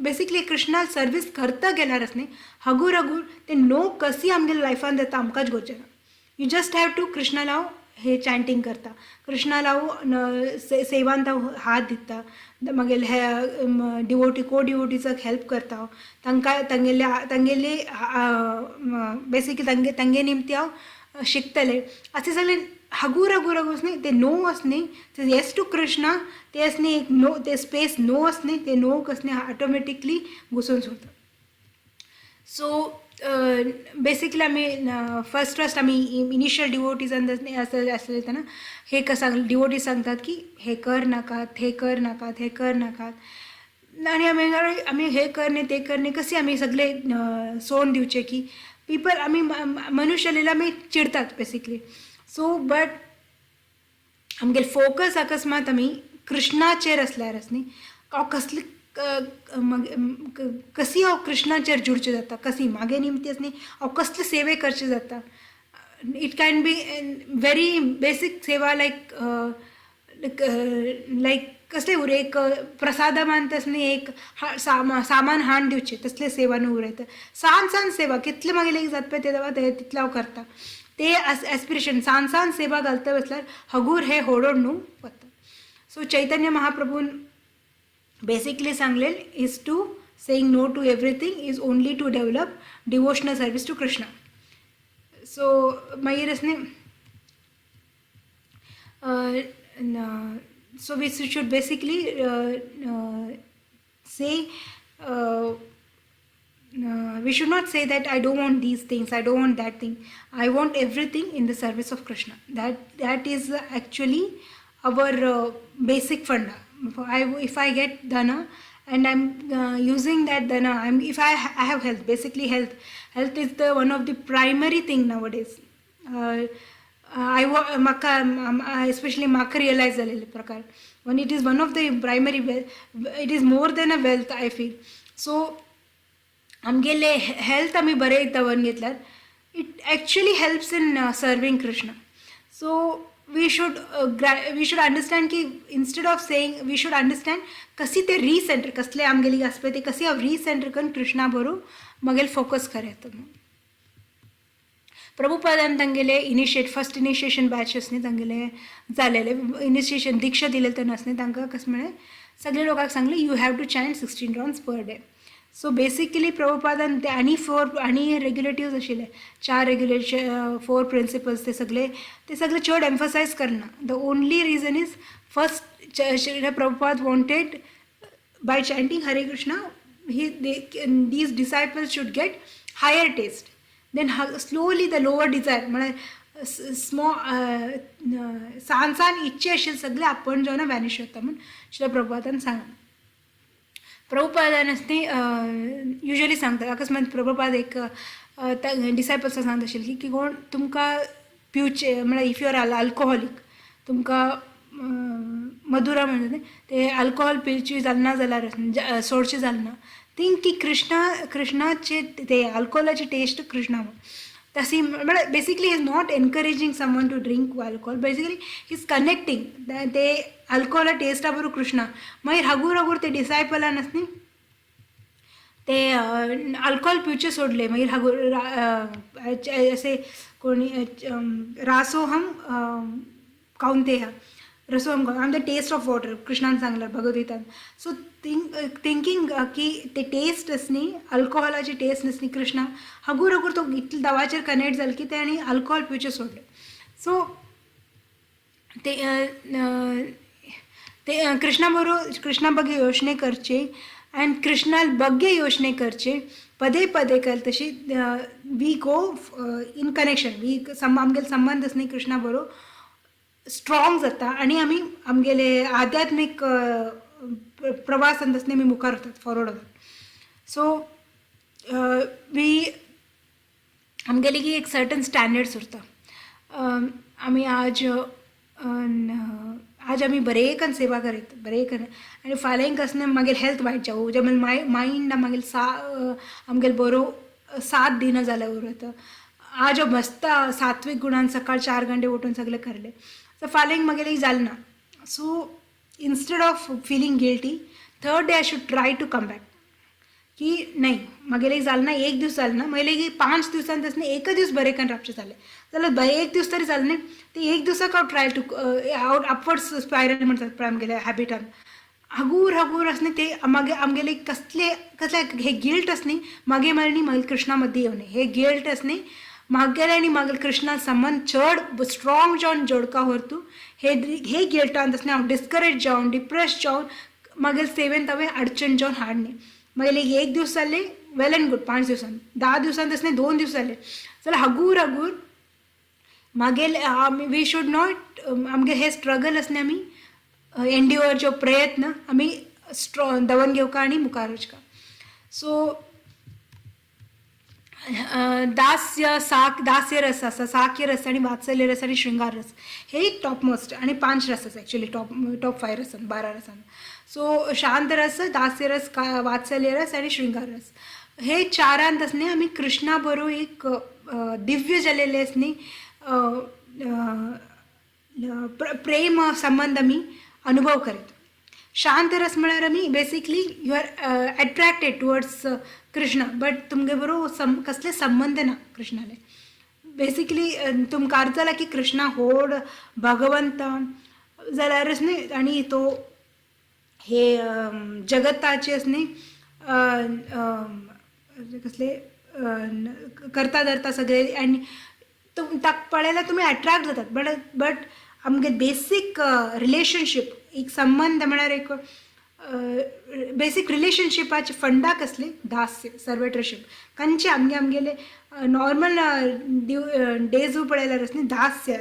basically Krishna service करता गेल्यारच न्ही हगूर हगूर ते नो कशी आमगेल्या लायफान जाता आमकांच गोचे ना you just have to Krishna लाव हे चॅन्टिंग करता कृष्णा लाव सेवांत हात दिता मागीर हे डिवोटी को डिवोटीजाक हेल्प करता तांकां तांगेले बेसिकली तांगे निमती हांव शिकतले अशें सगळे हगूर हगूर हगूर न्ही ते नो असणे ते येस टू कृष्णा ते असणे एक नो ते स्पेस नो असणे ते नो कसणे ऑटोमॅटिकली घुसून सोडता सो बेसिकली आम्ही फर्स्ट आम्ही इनिशियल डिवोटीजान असले ना हे कसं डिवोटीज सांगतात की हे कर नाकात हे कर नाकात हे कर नाकात आणि आम्ही हे करणे ते करणे कसे आम्ही सगळे सोडून दिवचे की पीपल आम्ही मनुष्य लिहिला आम्ही चिडतात बेसिकली सो बट आमगे फोकस अकस्मात आम्ही कृष्णाचेर असल्यारच न्ही हांव कसली कशी हांव कृष्णाचेर जुडचें जाता कशी मागे निमतीच न्ही हांव कसले सेवे करचे जाता इट कॅन बी व्हेरी बेसीक सेवा लायक कसले उरे एक प्रसादा मानतास न्ही एक सामान हाड दिवचे तसले सेवा न्हू उरयता सान सेवा कितले मागीर एक जाता पळय ते देवा ते तितले हांव करता ते एस्पिरेशन सान सेवा घालता बसल्यार हगूर हे होडोन न्हू वता सो चैतन्य महाप्रभून बेसिकली सांगलें is to saying no to everything is only to develop devotional service to Krishna so मागीर असणे so we should basically say we should not say that I don't want these things, I don't want that thing, I want everything in the service of Krishna. That is actually our basic funda. If I get dhana and I'm using that dhana, if I have health, basically health is the one of the primary thing nowadays. Especially म्हाका realise जालेले प्रकार when it is one of the primary it is more than a wealth I feel. So आमगेले health आमी बरें दवरून घेतल्यार it actually helps in serving Krishna. So we should understand की instead of saying we should understand कशी ते रिसेंटर कसले आमगेली आसपय ते कशी हांव रिसेंटर करून कृष्णा बरो मगेल फोकस करेत प्रभुपादान तांगेले फर्स्ट इनिशिएशन बॅचेस न्ही तांगेले जालेले इनिशिएशन दीक्षा दिले तेन्ना न्ही तांकां कशें म्हळें सगळे लोकांक सांगलें you have to chant 16 rounds per day. So basically प्रभुपादान ते आनी रेग्युलेटिव्स आशिल्ले 4 रेग्युलेशन 4 प्रिंसिपल्स ते सगळे चड एम्फसायज करना. The only reason is first Prabhupada wanted by chanting Hare Krishna these disciples should get higher taste. Then slowly the lower desire म्हळ्यार सान इच्छे आशिल्ले सगळे आपण जेवना वॅनिश जाता म्हणून श्री प्रभुपादान सांगलें. प्रभुपादान न्ही युजली सांगता अकस्मात प्रभुपाद एक डिसायपल्सांक सांगता आशिल्ली की कोण तुमकां पिवचे म्हळ्यार इफ यू आर अल्कोहॉलीक तुमकां मधुरा म्हणटा ते अल्कोहॉल पिवची जालना जाल्यार सोडचें जालना थिंक की कृष्णाचे ते अल्कोहोलाची टेस्ट कृष्णा तशी म्हळ्यार basically is not encouraging someone to drink alcohol basically he is connecting ते अल्कोहोला टेस्टा बरोबर कृष्णा. मागीर हगूर ते डिसायपलान न्ही ते अल्कोहोल पिवचे सोडले. मागीर हगूर असे कोणी रासोहम काउंतेया रसोहम आम द टेस्ट ऑफ वॉटर कृष्णान सांगला भगवद्गीतान. सो थिंकिंग की ते टेस्ट न्ही अल्कोहोलाची टेस्ट न्ही कृष्णा हगूर तो इतले दवाचेर कनेक्ट जाले की तेणी अल्कोहोल पिवचे सोडले. सो ते कृष्णा बरोबर कृष्णा बगे योचने करचे आनी कृष्णाल बग्गे योचने करचे पदे पदे केले तशी we go in connection we आमगेले संबंध आसा न्ही कृष्णा बरोबर स्ट्रॉंग जाता आनी आमी आमगेले आध्यात्मीक प्रवासान आसा न्ही आमी मुखार वतात फॉरवर्ड वतात सो वी आमगेली की एक सर्टन स्टँडर्ड्स उरता आमी आज आमी बरे करून सेवा करीत बरे करून आनी फाल्यां कसलें मागीर हेल्थ वायट जावं जे मायंड मागीर आमगेलो बरो साथ दिना जाल्यार उरता आज मस्त सात्वीक गुणान सकाळ 4 घंटे उठून सगळें करलें सो फाल्यां मागीर जालें ना so instead of feeling guilty third day I should try to come back की नाही मागेले जालें ना एक दीस जालें ना मागीर 5 दिवसान तसलें एक दीस बरें करून रावचें जालें जाल्यार एक दीस तरी जालें न्ही ते एक दिसाक हांव ट्राय टू अपवर्ड्स स्पायरल म्हणटात पळय आमगेल्या हॅबिटान हगूर हगूर आसा न्ही ते आमगेले कसले हे गिल्ट आसा न्ही मागे मागीर कृष्णा मदीं येवनी हे गिल्ट आसा न्ही मागेले आनी मागेले कृष्णा संबंध चड स्ट्रॉंग जावन जोडका व्हरतू हे गिल्टान आसा न्ही हांव डिस्करेज जावन डिप्रेस जावन मागेले सेवेंत हांवें अडचण जावन हाडनी मागीर एक दीस जालें वेल एंड गूड 5 दिवसान 10 दिवसान तसलें 2 दीस जाले जाल्यार हगूर हगूर मागेले वी शूड नॉट आमगे हे स्ट्रगल आसा न्ही आमी एंड्युअर जो प्रयत्न आमी स्ट्रॉंग दवन घेवका आनी मुखार वचका सो दास्य रस आसा साक्य रस आनी वात्सल्य रस आनी श्रृंगार रस हे एक टॉप मोस्ट आनी 5 रस आसा एक्चुअली टॉप 5 रसान 12 रसान सो शांत रस दास्य रस वात्सल्य रस आनी श्रृंगार रस हे चारांत आसा न्ही आमी कृष्णा बरोबर एक दिव्य जालेले आसा न्ही प्रेम संबंध आमी अनुभव करीत शांत रस म्हळ्यार आमी basically you are attracted towards Krishna but तुमगे बरोबर कसले संबंध ना कृष्णाले बेसिकली तुमकां अर्थ जाला की कृष्णा व्हड भगवंत जाल्यारच न्ही आनी तो हे जगताचे आसा न्ही कसले करता धरता सगळे आनी ताका पळयल्यार तुमी अट्रॅक्ट जातात बट आमगे बेसीक रिलेशनशीप एक संबंध म्हळ्यार एक बेसीक रिलेशनशिपाचे फंडा कसले दास्य सर्वेटरशीप खंयचे आमगेले नॉर्मल डेज पळयल्यार न्ही दास्य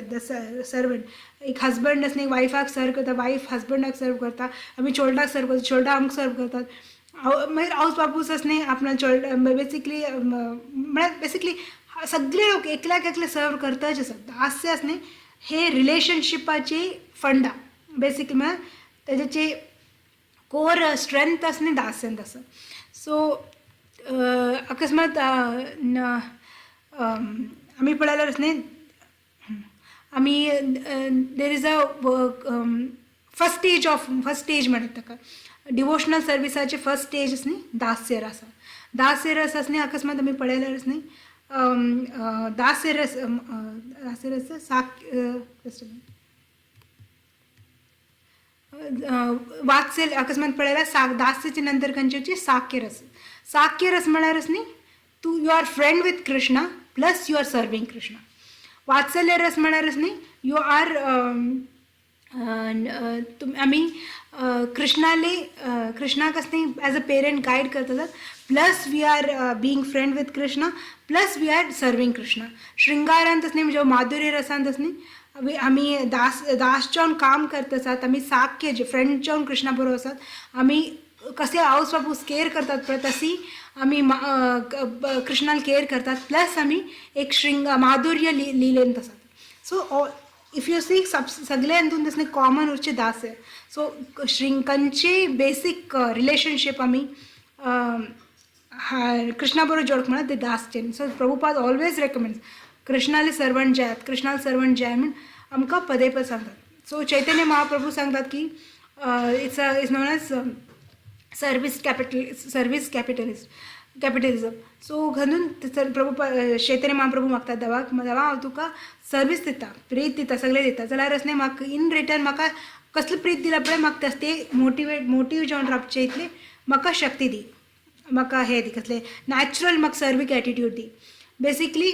सर्वंट एक हजबंड आसा न्ही वायफाक सर्व करता वायफ हजबंडाक सर्व करता आमी चोल्डाक सर्व करता चोल्डा आमकां सर्व करतात मागीर हावस बापूस आसा न्ही आपणा चोल्ड बेसिकली म्हळ्यार बेसिकली सगळे लोक एकल्याक एकले सर्व करताच आसात दास्य आसा न्ही हे रिलेशनशिपाचे फंडा बेसिकली म्हळ्यार तेजे कोर स्ट्रेंथ आसा न्ही दास्यांत आसा सो अकस्मात आमी पळयल्यार न्ही आमी there is a first stage म्हणटात ताका डिवोशनल सर्विसाचे फर्स्ट स्टेज आसा न्ही दास्य रस दास्य रस आसा न्ही अकस्मात आमी पळयल्यार न्ही दास्य रस वात्सल्य अकस्मात पळयल्यार दास्याचे नंतर खंयचे साक्य रस म्हळ्यार न्ही तू you are friend with Krishna plus you are serving Krishna वात्सल्य रस म्हळ्यार न्ही यू आर आमी कृष्णाक आसा न्ही एज अ पेरंट गायड करतात plus we are being friend with Krishna plus we are serving Krishna श्रृंगारांत आसा न्ही म्हणजे माधुर्य रसांत आसा न्ही आमी दास जावन काम करता आसात आमी साक्य जे फ्रेंड जावन कृष्णा बरोबर आसात आमी कसे हावस बापूस केअर करतात पळय तशी आमी कृष्णाल केअर करतात प्लस आमी एक माधुर्य लिलेंत आसात सो इफ यू सी सगळे हातूंत आसा कॉमन उरचे दास सो खंयचे बेसीक रिलेशनशीप आमी कृष्णा बरोबर जोडक म्हणा ते दासचे सो प्रभुपाद ऑलवेज रेकमेंड्स कृष्णाले सर्वंट जे आहेत कृष्णाले सर्वंट जे आहे म्हण आमकां पदे पद सांगतात सो चैतन्य महाप्रभू सांगतात की it's known as service capitalism so घालून प्रभू चैतन्य महाप्रभू मागतात देवाक हांव तुका सर्वीस दिता प्रीत दिता सगळें दिता जाल्यार न्ही म्हाका इन रिटर्न म्हाका कसली प्रीत दिला पळय म्हाका ते मोटीव जावन रावचे इतले म्हाका शक्ती दी म्हाका हे दी कसले नॅचरल म्हाका सर्वीक एटिट्यूड दी बेसिकली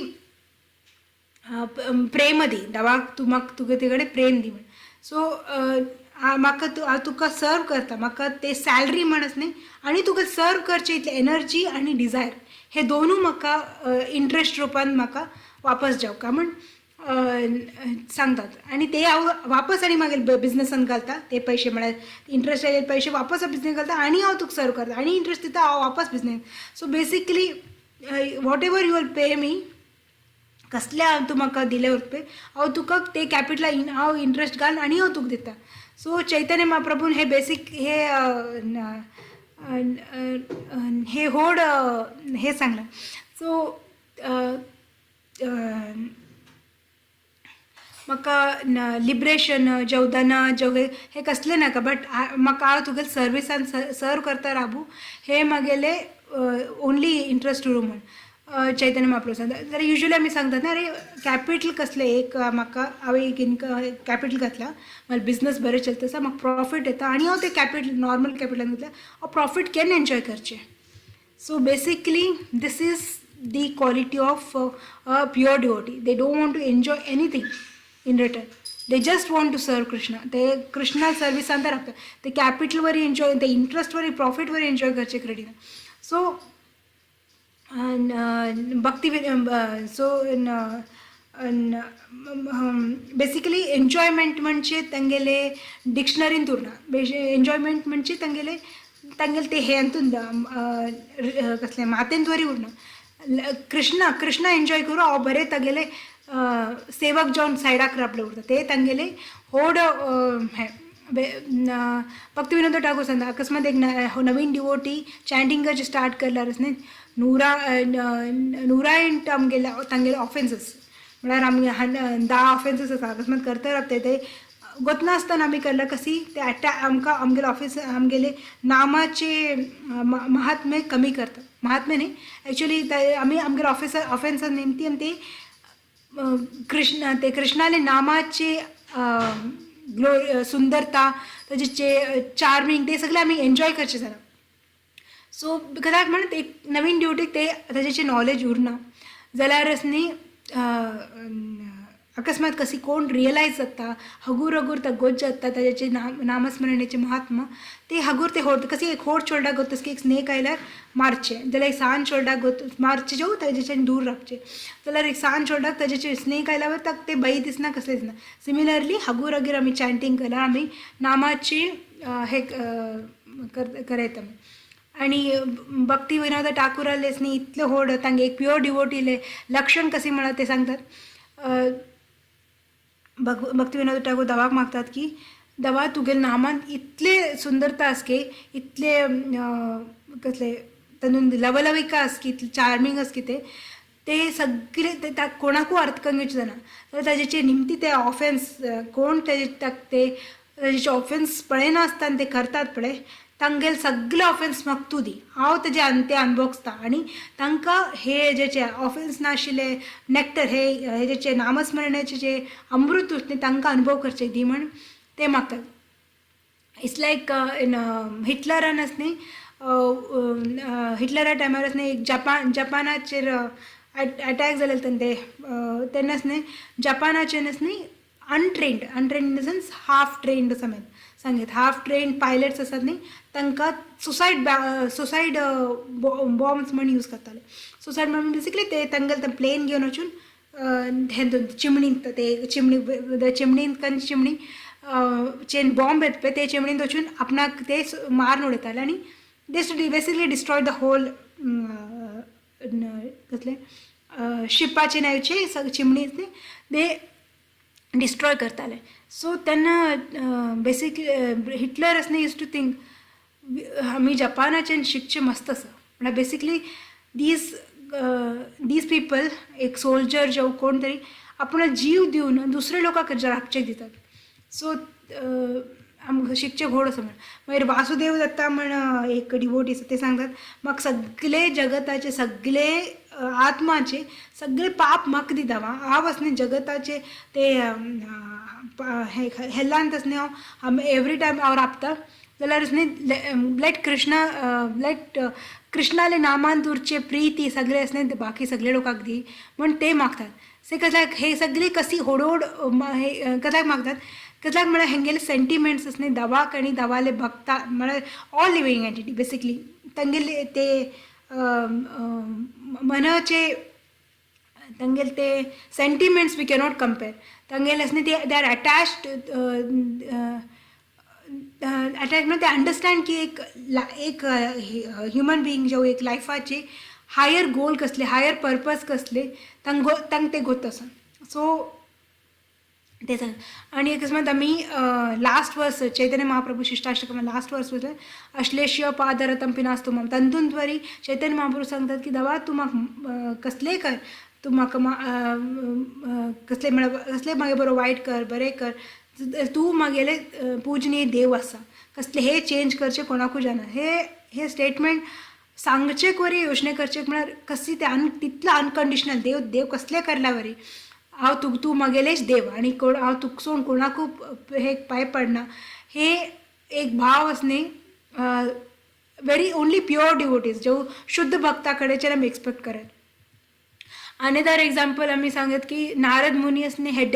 प्रेम दी देवाक तूं म्हाका तुगे ते कडेन प्रेम दी म्हण सो म्हाका तुका सर्व करता, म्हाका ते सॅलरी म्हणच न्ही, आणि तुका सर्व करचे इतले एनर्जी आणि डिझायर हे दोनूय म्हाका इंट्रस्ट रुपान म्हाका वापस जावका म्हण सांगतात. आणि ते हांव वापस आनी मागीर बिझनसान घालता ते पयशे, म्हळ्यार इंट्रस्ट आयले पयशे वापस बिझनेस घालता आणि हांव तुका सर्व करता आणि इंट्रस्ट दिता हांव वापस business. So basically whatever you will pay me, कसले तूं म्हाका दिले उरपे, हांव तुका ते कॅपिटला हांव इंट्रस्ट घाल आणि हांव तुका दिता. सो चैतन्य महाप्रभून हे बेसीक हे होड हे सांगलां. सो म्हाका लिबरेशन जेवदाना जेवगे हे कसले नाका, बट म्हाका हांव तुगेले सर्विसान सर्व करता राबू हे म्हगेले ओन्ली इंट्रस्ट उरूं म्हण चैतन्य महाप्रभू सांगता. जाल्यार युजली आमी सांगतात ना, अरे कॅपिटल कसले एक म्हाका हांवें एक कॅपिटल घातला, म्हाका बिझनस बरें चलता आसा, म्हाका प्रॉफीट येता आणि हांव ते कॅपिटल नॉर्मल कॅपिटलान घातला, हांव प्रॉफीट केन्ना एन्जॉय करचें. So basically this is the quality of a pure devotee. They don't want to enjoy anything in return, they just want to serve Krishna. ते कृष्णा सर्विसान तर रावता, ते कॅपिटल वरी एन्जॉय, ते इंट्रस्ट वरी प्रॉफीट वरी एन्जॉय करचे credit. So bhakti so basically enjoyment म्हणजे तांगेले डिक्शनरीन उरना. एन्जॉयमेंट म्हणजे तांगेले ते हे हातून कसले मातेंत वरी उरना. कृष्णा एन्जॉय करूं हांव बरें तागेले सेवक जावन सायडाक राबले उरता, ते तांगेले होड हे भक्ती विनोद ठाकूर सांगता, अकस्मात एक नवीन डिवोटी चॅन्टिंग करचे स्टार्ट करल्यार न्ही, नूरायंट आमगेले तांगेले ऑफेन्सीस, म्हळ्यार आमी 10 ऑफेन्सीस आसा अकस्मात करता राबता, ते गोतनासतना आमी करल्यार कशी ते आमकां आमगेले ऑफिस आमगेले नामाचे महात्म्य कमी करता. महात्म्य न्ही, एक्चुअली आमी आमगेले ऑफेन्सा निमती आमी ते कृष्णाले नामाचे सुंदरता, ताचे चार्मिंग, ते सगळे आमी एन्जॉय करचे जाता. सो कदाच म्हणत एक नवीन ड्युटीक ते ताचे नॉलेज उरना जाल्यार न्ही अकस्मात कशी कोण रियलायज जाता, हगूर हगूर तगोत जाता ताचे नामस्मरणेचे महात्मा, ते हगूर ते होड कशी एक होड शोल्डा गोत की एक स्नेक आयल्यार मारचे, जाल्यार एक सान शोल्डा गोत मारचे जेव ताजेच्यान दूर रावचे, जाल्यार एक सान शोल्डाक ताजेचे स्नेक आयल्यावर ताका ते भंय दिसना, कसले दिसना. सिमिलरली हगूर हगीर आमी चॅन्टिंग केल्यार आमी नामाची हे करयता. आणि भक्ती विनोद ठाकुरालेच न्ही इतले होड तांगे एक प्युअर डिवोटीले लक्षण कशी म्हणा ते सांगतात. भक्ती विनोद ठाकूर दवाक मागतात की दवा तुगेले नामान इतले सुंदरता आसके, इतले कसले तातूंत लवलविका आसकी, इतले चार्मिंग आसकी, ते सगळे कोणाकूय अर्थ करूंक जायना. तर ताजेचे निमती ते ऑफेन्स कोण ताजेचे ऑफेन्स पळयना आसतना ते करतात पळय, तांगेले सगळे ऑफेन्स म्हाका तूं दी, हांव ते अनुभवता आणि तांकां हे जेचे ऑफेन्स नाशिल्ले नॅक्टर हे जेचे नामस्मरणाचे जे अमृत न्ही तांकां अनुभव करचे दी म्हण ते मागतात. इट्स लायक हिटलरान न्ही हिटलरा टायमार न्ही एक जपानाचेर अटॅक जाले तेन्नाच न्ही जपानाचेनच न्ही untrained in the sense half trend सांगत हाफ ट्रेंड पायलट्स आसात न्ही तांकां सुसायड बॉम्ब्स म्हण यूज करताले. सुसायड म्हणून बेसिकली ते तांगेले प्लेन घेवन वचून हे चिमणींत ते चिमणी चेन बॉम्ब येत पळय ते चिमणींत वचून आपणाक ते मारून उडयताले आणि they basically destroy the whole कसले शिपाचे नायचे चिमणी ते डिस्ट्रॉय करताले. सो तेन्ना बेसिकली हिटलर असणे यूज टू थिंक आमी जपानाच्यान शिकचे मस्त आसा, म्हळ्यार बेसिकली दीज पीपल एक सोल्जर जावं कोण तरी आपणा जीव दिवन दुसरे लोकांक राखचे दितात. सो आमकां शिकचे घोड आसा म्हण. मागीर वासुदेव दत्ता म्हण एक डिवोटी आसा ते सांगतात म्हाका सगळे जगताचे सगळे आत्माचे सगळे पाप म्हाका दिता, हांव न्ही जगताचे ते हेल्लांत न्ही हांव एवरी टायम हांव राबता जाल्यार न्ही लेट कृष्णाले नामान उरचे प्रीती सगळे न्ही बाकी सगळे लोकांक दी म्हण ते मागतात. से कशाक हे सगळी कशी होडोड हे कशाक मागतात कसल्याक म्हळ्यार हेंगेले सेंटिमेंट्स असणे दवाक आनी दवाले भक्ता म्हळ्यार ऑल लिव्हिंग एंटिटी बेसिकली तांगेले ते मनाचे तांगेले ते सेंटिमेंट्स वी कॅनॉट कंपेर तांगेले असणे ते दे आर अटॅच्ड अटॅच म्हणजे ते अंडरस्टँड की एक ह्युमन बिईंग जो एक लायफाचे हायर गोल कसले हायर पर्पज कसले तांक ते गोत आसा सो ते आणि अकस्मात आमी लास्ट वर्स चैतन्य महाप्रभू शिष्टाष्टकम लास्ट वर्स अश्लेष्य पादरतम पिनास्तु मम तंतून त्वरी चैतन्य महाप्रभू सांगतात की दवा तूं म्हाका कसलेय कर तूं म्हाका कसले म्हळ्यार कसले मागे बरो वायट कर बरें कर तूं म्हगेले पूजनीय देव आसा कसले हे चेंज करचे कोणाकूय जाणा हे स्टेटमेंट सांगचे कोरी योजने करचे म्हळ्यार कसली ते तितलो अनकंडिशनल देव कसले करला वरी हांव तूं म्हगेलेच देव आनी हांव तुका सोडून कोणाकू हे पांय पडना हे एक भाव असणे व्हेरी ओनली प्युअर डिवोटीज जो शुद्ध भक्ता कडेच्यान आमी एक्सपेक्ट करत अनेदर एग्जाम्पल आमी सांगत की नारद मुनी असणे हेड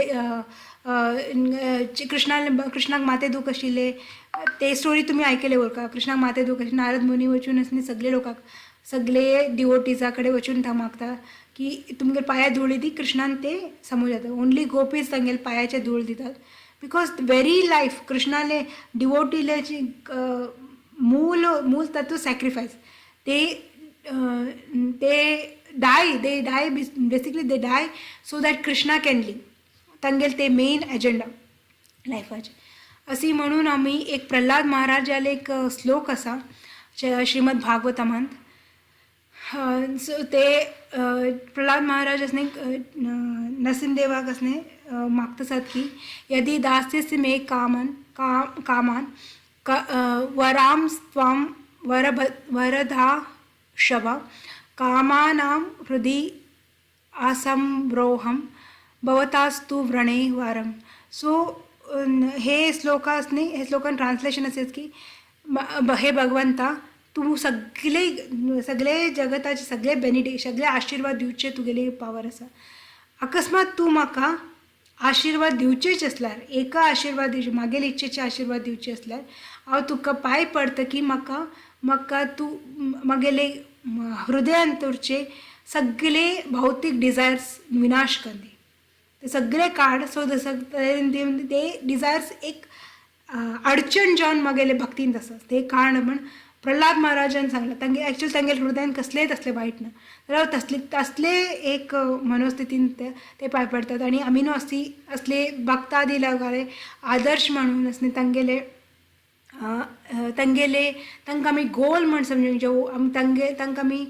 कृष्णाक माते दूख आशिल्ले ते स्टोरी तुमी आयकले वरका कृष्णाक माते दूख आशिल्ले नारद मुनी वचून असणे सगळे लोकांक सगळे डिवोटीजा कडेन वचून मागता की तुमगे पांयां धूळ दी कृष्णान ते समज जाता ओनली गोपीज तांगेले पांयाचे धूळ दितात बिकॉज व्हेरी लायफ कृष्णाले डिवोटीलेची मूल तत्व सॅक्रिफायस ते die basically they die so that Krishna can live तांगेले ते मेन एजेंडा लायफाचे अशी म्हणून आमी एक प्रल्हाद महाराजाले एक श्लोक आसा श्रीमद भागवतमांत सो ते प्रल्हाद महाराज असणे नरसिंहदेवाक असणे मागतात की यदि दास्यसि मे कामान वराम स्वाम वरधा शव कामानां हृदि आसंब्रोहम भवतास्तु व्रणे वारम सो हे श्लोका असणे हे श्लोकान ट्रान्सलेशन असेल की हे भगवंता तू सगळे जगताचे सगळे बेनिफिट सगळे आशीर्वाद दिवचे तुगेले पावर आसा अकस्मात तूं म्हाका आशीर्वाद दिवचेच असल्यार एका आशीर्वाद दिवचे मागेले इच्छेचे आशीर्वाद दिवचे असल्यार हांव तुका पांय पडटकी म्हाका तूं मागेले हृदयांतरचे सगळे भौतीक डिझायर्स विनाश कर दे ते सगळे काड सो ते डिझायर्स एक अडचण जावन मागेले भक्तींत आसा ते काड म्हण प्रल्हाद महाराजान सांगला तांगे एक्चुअली तांगे हृदयान कसलेय तसले वायट ना जाल्यार तसले एक मनोस्थितीन ते पांय पडतात आनी आमी न्हू असले भक्तादी लगाले आदर्श म्हणून असले तांगेले तांकां आमी गोल म्हण समजूंक जो तांकां आमी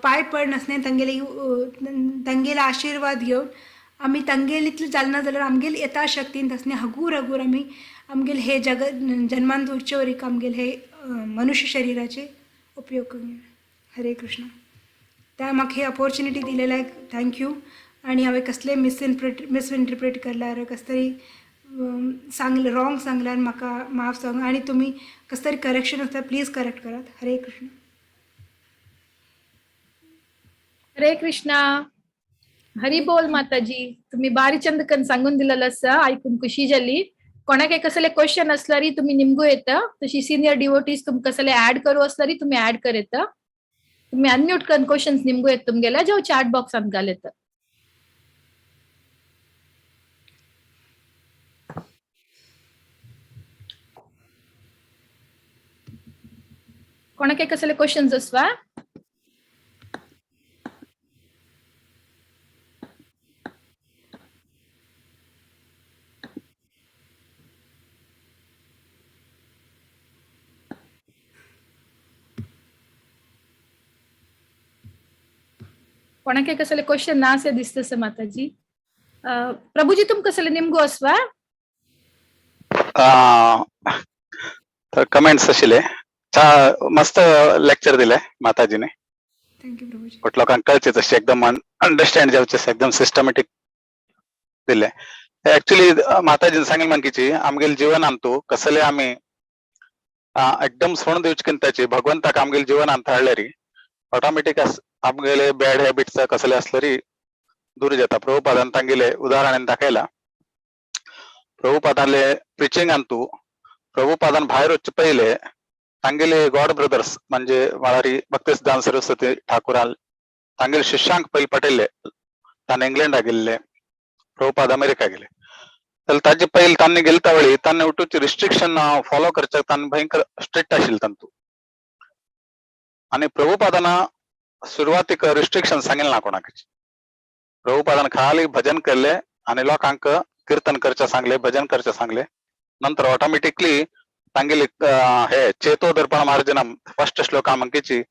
पांय पड नासले तांगेले आशीर्वाद घेवन आमी तांगेले इतले जालना जाल्यार आमगेले यथाशक्तीन असणे हगूर आमगेले हे जगत जन्मांत उरचे वरीक आमगेले हे मनुष्य शरीराचे उपयोग करूंक हरे कृष्ण त्या म्हाका हे ऑपॉर्च्युनिटी दिलेल्याक थँक्यू आनी हांवें कसले मिसइंटरप्रेट करल्यार कस तरी सांगले रॉंग सांगल्यार म्हाका माफ सांग आनी तुमी कस तरी करेक्शन आसल्यार प्लीज करेक्ट करात हरे कृष्ण हरे कृष्णा हरी बोल माताजी तुम्ही बारी चंद कन सांगून दिलेलं आसा ऐकून खुशी जाली कोणाक कसले क्वेश्चन असल्यारी तुम्ही निमगू येता तशी सिनियर डिवोटीज तुमकां कसले ऍड करू असल्यारी तुम्ही ऍड कर येता तुम्ही अनम्यूट करून क्वेश्चन्स निमगू येत तुमगेला जो चॅट बॉक्सात घाल येता कोणाक कसले क्वेश्चन्स असवा कोणाक कसले क्वेश्चन ना असे दिसतस माताजी प्रभुजी तुम कसले निमगो असवा तर कमेंट्स आशिल्ले मस्त लेक्चर दिले माताजीने थँक्यू प्रभूजी बट लोकांक कळचे तशें एकदम अंडरस्टँड जावचे एकदम सिस्टमॅटिक दिले एक्चुअली माताजीन सांगले मनकीची आमगेले जिवनांत तूं कसले आमी एकदम सोडून दिवचे किंताची भगवंताक आमगेले जिवनांत हाडल्यारी ऑटोमॅटिक आमगेले बॅड हॅबिट्स कसले असल्यारी दूर जाता प्रभुपादान तांगेले उदाहरण दाखयला प्रभुपादाले प्रिचिंग आणतू प्रभुपादान भायर वच्चे पहिले तांगेले गॉड ब्रदर्स म्हणजे मळारी भक्तिसिद्धांत सरस्वती ठाकूराल तांगेले शिष्यांक पहिले पटेले तान इंग्लंड गेल्ले प्रभुपाद अमेरिका गेले तर ताजे पहिले तांनी गेलता वेळी तांनी उठूची रिस्ट्रिक्शन फॉलो करच्या तांनी भयंकर स्ट्रिक्ट आशिल्ले तांतू आणि प्रभुपादाना सुरुवातीक रिस्ट्रिक्शन सांगितलं ना कोणाक प्रभुपादान खाली भजन केले आणि लोकांक कीर्तन करचे सांगले भजन करचे सांगले नंतर ऑटोमॅटिकली तांगेली हे चेतो दर्पण मार्जनम फर्स्ट श्लोका मंकीची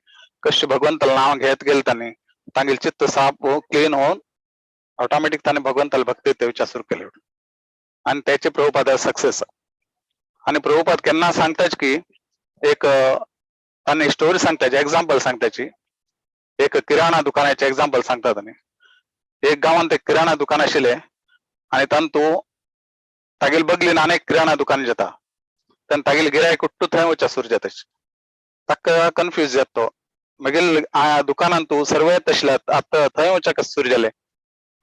कशी भगवंताला नाव घेत गेल त्यांनी तांगेल चित्त साफ क्लीन होऊन ऑटोमॅटिक त्याने भगवंताला भक्ती ते विचार सुरू केले आणि त्याचे प्रभुपाद सक्सेस आणि प्रभुपाद केन्ना सांगताच की एक त्यांनी स्टोरी सांगताची एक्झाम्पल सांगताची एक किराणा दुकानाचे एक्झाम्पल सांगता त्यांनी एक गावात एक किराणा दुकान आशिल्ले आणि तांतू तागेल बगलीन अनेक किराणा दुकान जाता तेन्ना तागेले गिरायक कुट्टू थंय वचून सुरू जाता ताका कन्फ्यूज जाता तो मागीर दुकानान तू सर्व येत आशिल्ले आतां थंय वचून कशें सुरू जालें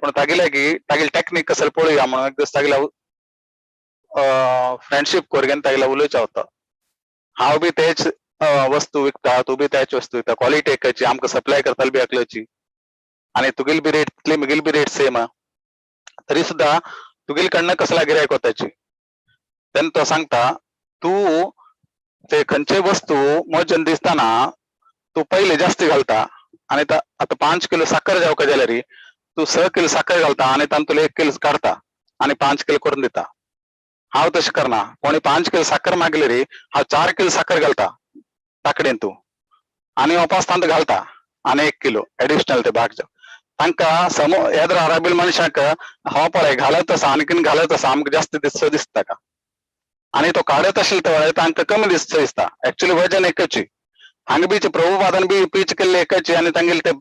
पण तागेले की तागेले टेक्नीक कसं पळोवया म्हणून एक दीस तागेला फ्रेंडशिप कोरगेन तागेला उलोवचें होता हांव बी तेच वस्तू विकता तू बी त्याच वस्तू विकता क्वालिटी एकाची आमकां सप्लाय करताली बी एकल्याची आणि तुगेली बी रेट तितली मुगेली बी रेट सेम तरी सुद्धा तुगेल कडनं कसला गिरायक वताची तेन्ना तो सांगता तू ते खंयचे वस्तू मोजन दिसताना तू पहिले जास्ती घालता आणि आता 5 किलो साखर जावका जाल्यार तू 6 किलो साखर घालता आणि तातूंत तुला 1 किलो काढता आणि 5 किलो करून दिता हांव तशें करना कोणी 5 किलो साखर मागली रे हांव 4 किलो साखर घालता ताकडेन तू आणि वापस तांत घालता आणि 1 किलो एडिशनल ते भाग तांकां समो येद्र अराबील मनशाक हो पळय घालत आसा आणखीन घालत आसा आमकां जास्त दिसता का आणि तो काढत असेल त्या वेळेस तांकां कमी दिसता ऍक्च्युअली वजन एकच हांगा बीच प्रभुपादान बी प्रीच केल्ले एकच आणि तांगेले ते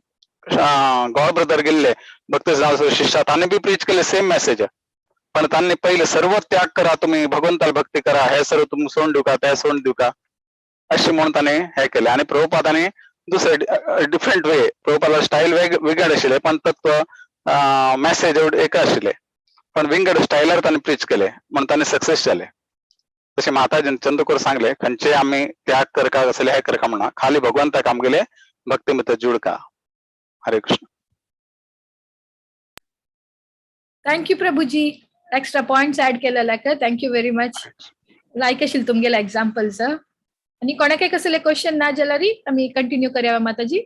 गॉड ब्रदर गेल्ले भक्ती शिष्या तांणी बी प्रीच केले सेम मेसेज पण तांणी पहिले सर्व त्याग करा तुम्ही भगवंताला भक्ती करा हे सर्व तुम्ही सोडून दिवू का ते सोडून दिवू का अशी म्हणून तांणी हे केले आणि प्रभुपादाने दुसरे डिफरंट वे प्रभुपादाला स्टाईल वेगळे आशिल्ले पण तत्व मेसेज एक आशिल्ले पण विंगड स्टायलार तांणी प्रीच केले म्हणून तांणी सक्सेस जाले तसे माताजीन चंद्रकोर सांगले खंयचे आम्ही त्याग करका असले हे करका म्हणा खाली भगवंताक आमगेले भक्ती मध्ये जुडका Hare Krishna thank you Prabhuji extra points add केलेला का थँक्यू व्हेरी मच लायक आशिल्ले तुमगेले एक्झाम्पल्स आणि कोणाक कसले क्वेश्चन ना जाल्यार आम्ही कंटिन्यू करया माताजी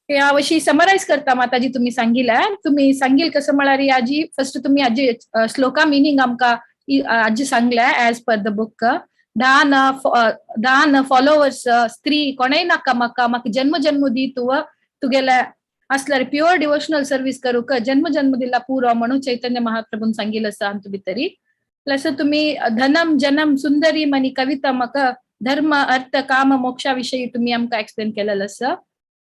या वर्षी समराइज करता माताजी तुम्ही सांगील कसं म्हळ्यार आजी फर्स्ट तुम्ही आजी श्लोका मिनिंग आमकां आजी सांगल्या एज पर द बुक दान फॉलोवर्स स्त्री कोणेय नाका म्हाका जन्म जन्म दी तुगेले असल्यार प्युअर डिवोशनल सर्व्हिस करूक जन्म जन्म दिला पुरो म्हणून चैतन्य महाप्रभून सांगिल्लें आसा आमचे भितरी प्लस तुम्ही धनम जनम सुंदरीम आनी कविता म्हाका धर्म अर्थ काम मोक्षा विषयी तुम्ही आमकां एक्सप्लेन केलेलो आसा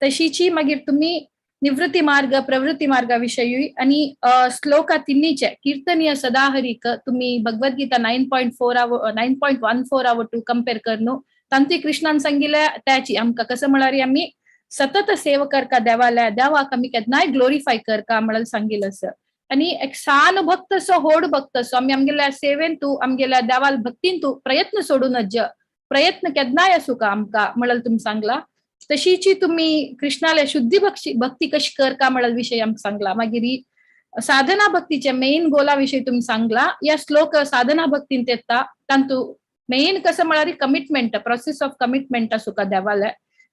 तशीची मागीर तुम्ही निवृत्ती मार्ग प्रवृत्ती मार्गाविषयी आणि श्लोका तिन्नीचे कीर्तनीय सदाहरीक तुम्ही भगवद्गीता 9.14 आवर टू कंपेअर करनो तांती कृष्णान सांगिल्ले त्याची आमकां कसं म्हळ्यार आम्ही सतत सेव करका देवाक आमी केन्नाय ग्लोरिफाय करका म्हळ्यार सांगिल्लें आसा आणि एक सान भक्त सो होड भक्त सो आमी आमगेल्या सेवेन तू आमगेल्या देवाल भक्तीन तू प्रयत्न सोडूनच प्रयत्न केन्नाय आसूं का आमकां म्हळ्यार तुम्ही सांगला तशीची तुम्ही कृष्णाला शुद्धी भक्ती कशी करका म्हळ्यार विषय आमकां सांगला मागीर साधना भक्तीचे मेन गोला विषयी तुम्ही सांगला या श्लोक साधना भक्तीन येता तांतू मेन कसं म्हळ्यार कमिटमेंट प्रोसेस ऑफ कमिटमेंट आसूं का देवाले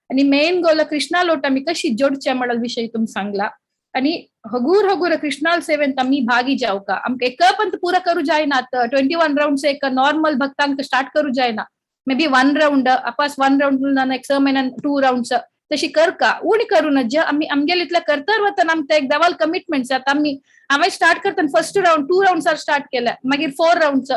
आणि मेन गोल कृष्णा लोट आमी कशी जोडचे म्हळ्यार विषयी तुम्ही सांगला आणि हगूर कृष्णाल सेवेंत आमी भागी जावं का आमकां एक पंत पुरा करू जायना 21 राउंड्स एक नॉर्मल भक्तांक स्टार्ट करू जायना मे बी 1 राउंड अपास 1 राउंड एक 6 महिन्यान 2 राउंड्स तशी करका उणी करून आम्ही आमगेले इतल्या करतर वतना आमकां एक देवाल कमिटमेंट जाता आम्ही हांवें स्टार्ट करतना फर्स्ट राउंड 2 राउंड्स स्टार्ट केल्या मागीर 4 राउंड्स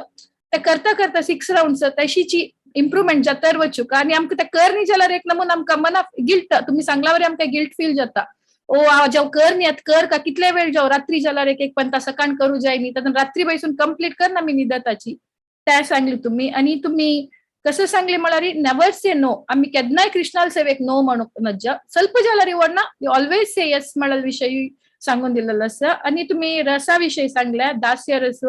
ते करता 6 राउंड्स तशीची इम्प्रुवमेंट जातर वचूं का आणि आमकां ते कर न्ही जाल्यार एक नमून आमकां मना गिल्ट तुम्ही सांगला वरी आमकां गिल्ट फील जाता ओ हांव जेव कर न्ही कर का कितले वेळ जाव रात्री जाल्यार एक पंता सकाळ करू जाय न्ही तातूंत रात्री बसून कंप्लीट करना मी निदताची त्या सांगली तुम्ही आणि तुम्ही कसं सांगले म्हळ्यार नेवर से नो. आम्ही केन्नाय कृष्णाल सेवेक नो म्हणूंक नज. स्वल्प जाल्यार वडना यू ऑलवेज से येस म्हळ्यार विशयी सांगून दिलेलो आसा. आनी तुम्ही रसा विशयी सांगल्या, दास्य रस,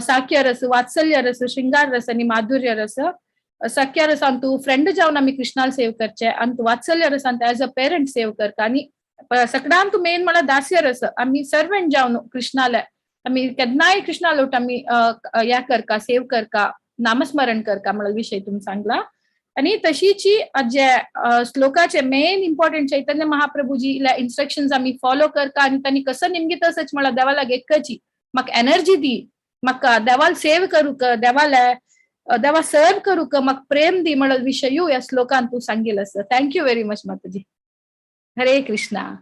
साख्य रस, वात्सल्य रस, श्रृंगार रस आणि माधुर्य रस. सख्या रसान तू फ्रेंड जावन आम्ही कृष्णाल सेव करचे आणि तू वात्सल्य रसान एज अ पेरंट सेव करता. आणि सगळ्यान तू मेन म्हळ्यार दास्य रस आम्ही सर्वंट जावन कृष्णाले आम्ही केन्नाय कृष्णा लोट आम्ही या करका सेव करका नामस्मरण करका म्हळ्यार विषय तुम्ही सांगला. आणि तशीची जे श्लोकाचे मेन इम्पॉर्टंट चैतन्य महाप्रभूजी इन्स्ट्रक्शन्स आम्ही फॉलो करता आणि त्यांनी कसं निमगी तसंच म्हळ्यार देवाला गेक्कची म्हाका एनर्जी दी, म्हाका देवाला सेव करूक, देवा सर्व करूक म्हाका प्रेम दी म्हळ्यार विशयू या श्लोकान तू सांगिल आसा. थँक्यू व्हेरी मच माताजी. हरे कृष्णा.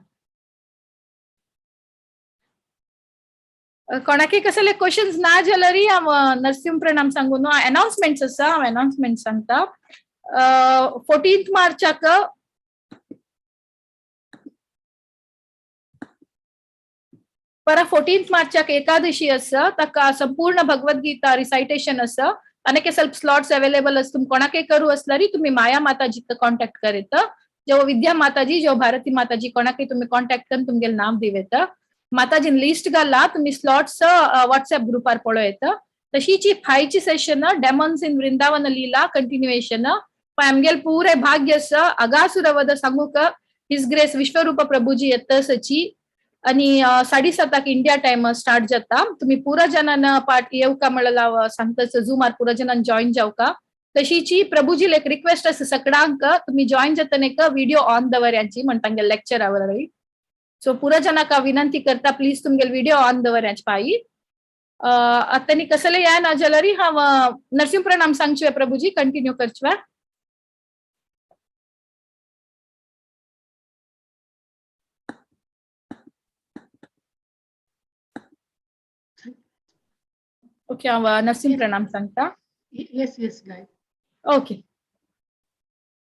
कोणाके कसले क्वेश्चन्स ना जाल्यार हांव नरसिंह प्रणाम सांगून अनाउन्समेंट्स आसा. हांव अनाउन्समेंट सांगता. 14 मार्चाक परा 14 मार्चाक एकादशी आसा. ताका संपूर्ण भगवद्गीता रिसाइटेशन आसा. अनेक ಸ್ವಲ್ಪ स्लॉट्स अवेलेबल आसा. तुम कोणाके करू असल्यार तुम्ही माया माताजी कॉन्टॅक्ट करेत. जो विद्या माताजी, जो भारती माताजी कोणाके तुम्ही कॉन्टॅक्ट करून तुमगे नाव दिवेत. माताजीन लिस्ट घाला. तुम्ही स्लॉट्स व्हॉट्सअप ग्रुपार पळयत. तशीची 5ची session demons in Vrindavan lila continuation. आमगेल पुरे भाग्य आसा अगासुरवध सांगूक हिज ग्रेस विश्वरूप प्रभूजी येतसची. आणि 7:30 इंडिया टाइम स्टार्ट जाता. तुम्ही पुरा जनान पार्ट येवका म्हळ्यार सांगताच झूमार पुरा जनान जॉईन जावका. तशीची प्रभूजी एक रिक्वेस्ट आसा सगळ्यांक तुम्ही जॉईन जातना व्हिडिओ ऑन दवरयांची म्हणटांगे लेक्चर आवरवी. सो पुरा जनाका विनंती करता प्लीज तुमगे व्हिडिओ ऑन दवरयांच पाई. आतानी कसले या ना जाल्यार हांव नरसिंह प्रणाम सांगचे प्रभूजी कंटिन्यू करचवे. ओके हांव नरसिंह प्रणाम सांगता. Yes, guys. Okay.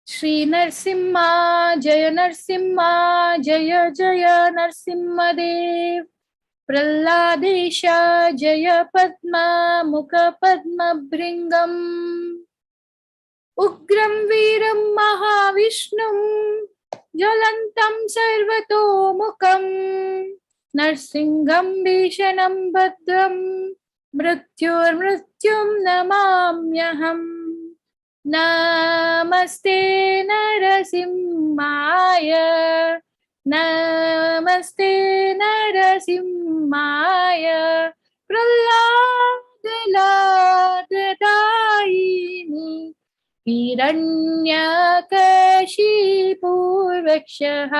Shri Narasimha जय नरसिम्हा जय जय नरसिंहदेव. प्रल्हादेशा जय पद्म मुख पद्म भृंगम. उग्रं वीरं महाविष्णुं ज्वलन्तं सर्वतोमुखं. नरसिंहं भीषणं भद्रं मृत्युर्मृत्युं नमाम्यहम्. नमस्ते नरसिंहाय नमस्ते नरसिंहाय. प्रह्लादलाददायिनी हिरण्यकशिपूर्वक्षः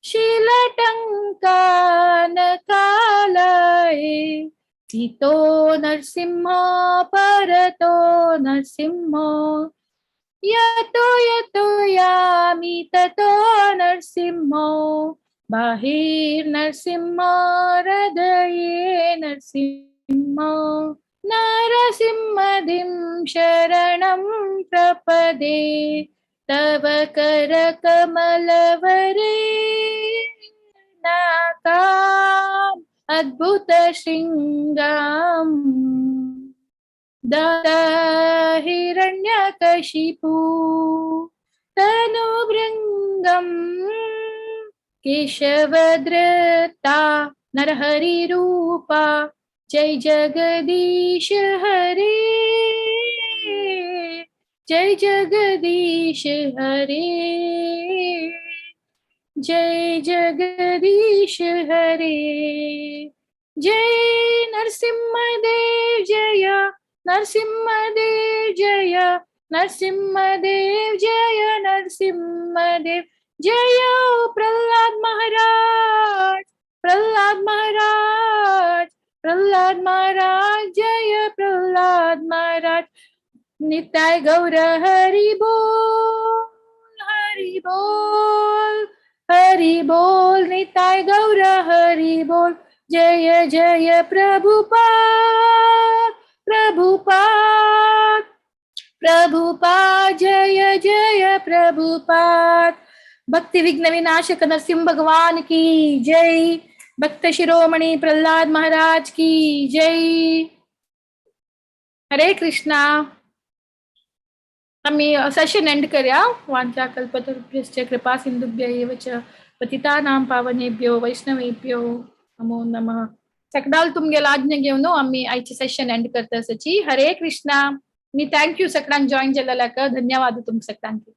शीलटङ्कानकालये. इतो नरसिंहो परतो नरसिंहो यतो यतो यामि ततो नरसिंहो. बाहिर्नरसिंहो हृदये नरसिंहो. नरसिंहदिं शरणं प्रपदे तव करकमलवरे. नाकाम् अद्भुत शृंगाम दाता हिरण्यकशिपु तनुभृंगम. केशवधृता नरहरि रूपा जय जगदीश हरे. जय जगदीश हरे. जय जगदीश हरे. जय नरसिंहदेव जय नरसिंहदेव जय नरसिंहदेव जय नरसिंहदेव जय. प्रह्लाद महाराज प्रह्लाद महाराज प्रह्लाद महाराज जय प्रह्लाद महाराज. निताय गौर हरि बोल हरि बोल हरि बोल. निताय गौर हरि बोल. जय जय प्रभुपाद प्रभुपाद प्रभुपाद जय जय प्रभुपाद. भक्ति विघ्न विनाशक नरसिंह भगवान की जय. भक्त शिरोमणि प्रह्लाद महाराज की जय. हरे कृष्णा. आम्ही सेशन एंड करूया. वांछा कल्पतरुभ्यश्च कृपा सिंधुभ्य एव च पतितानां पावनेभ्यो वैष्णवेभ्यो नमो नमः. सकडाल तुमगेला आज्ञा घेऊन आम्ही आयचे सेशन एंड करता. हरे कृष्णा. मी थँक्यू सगळ्यांक जॉईन केलेल्याक. धन्यवाद तुम सगळ्यांक.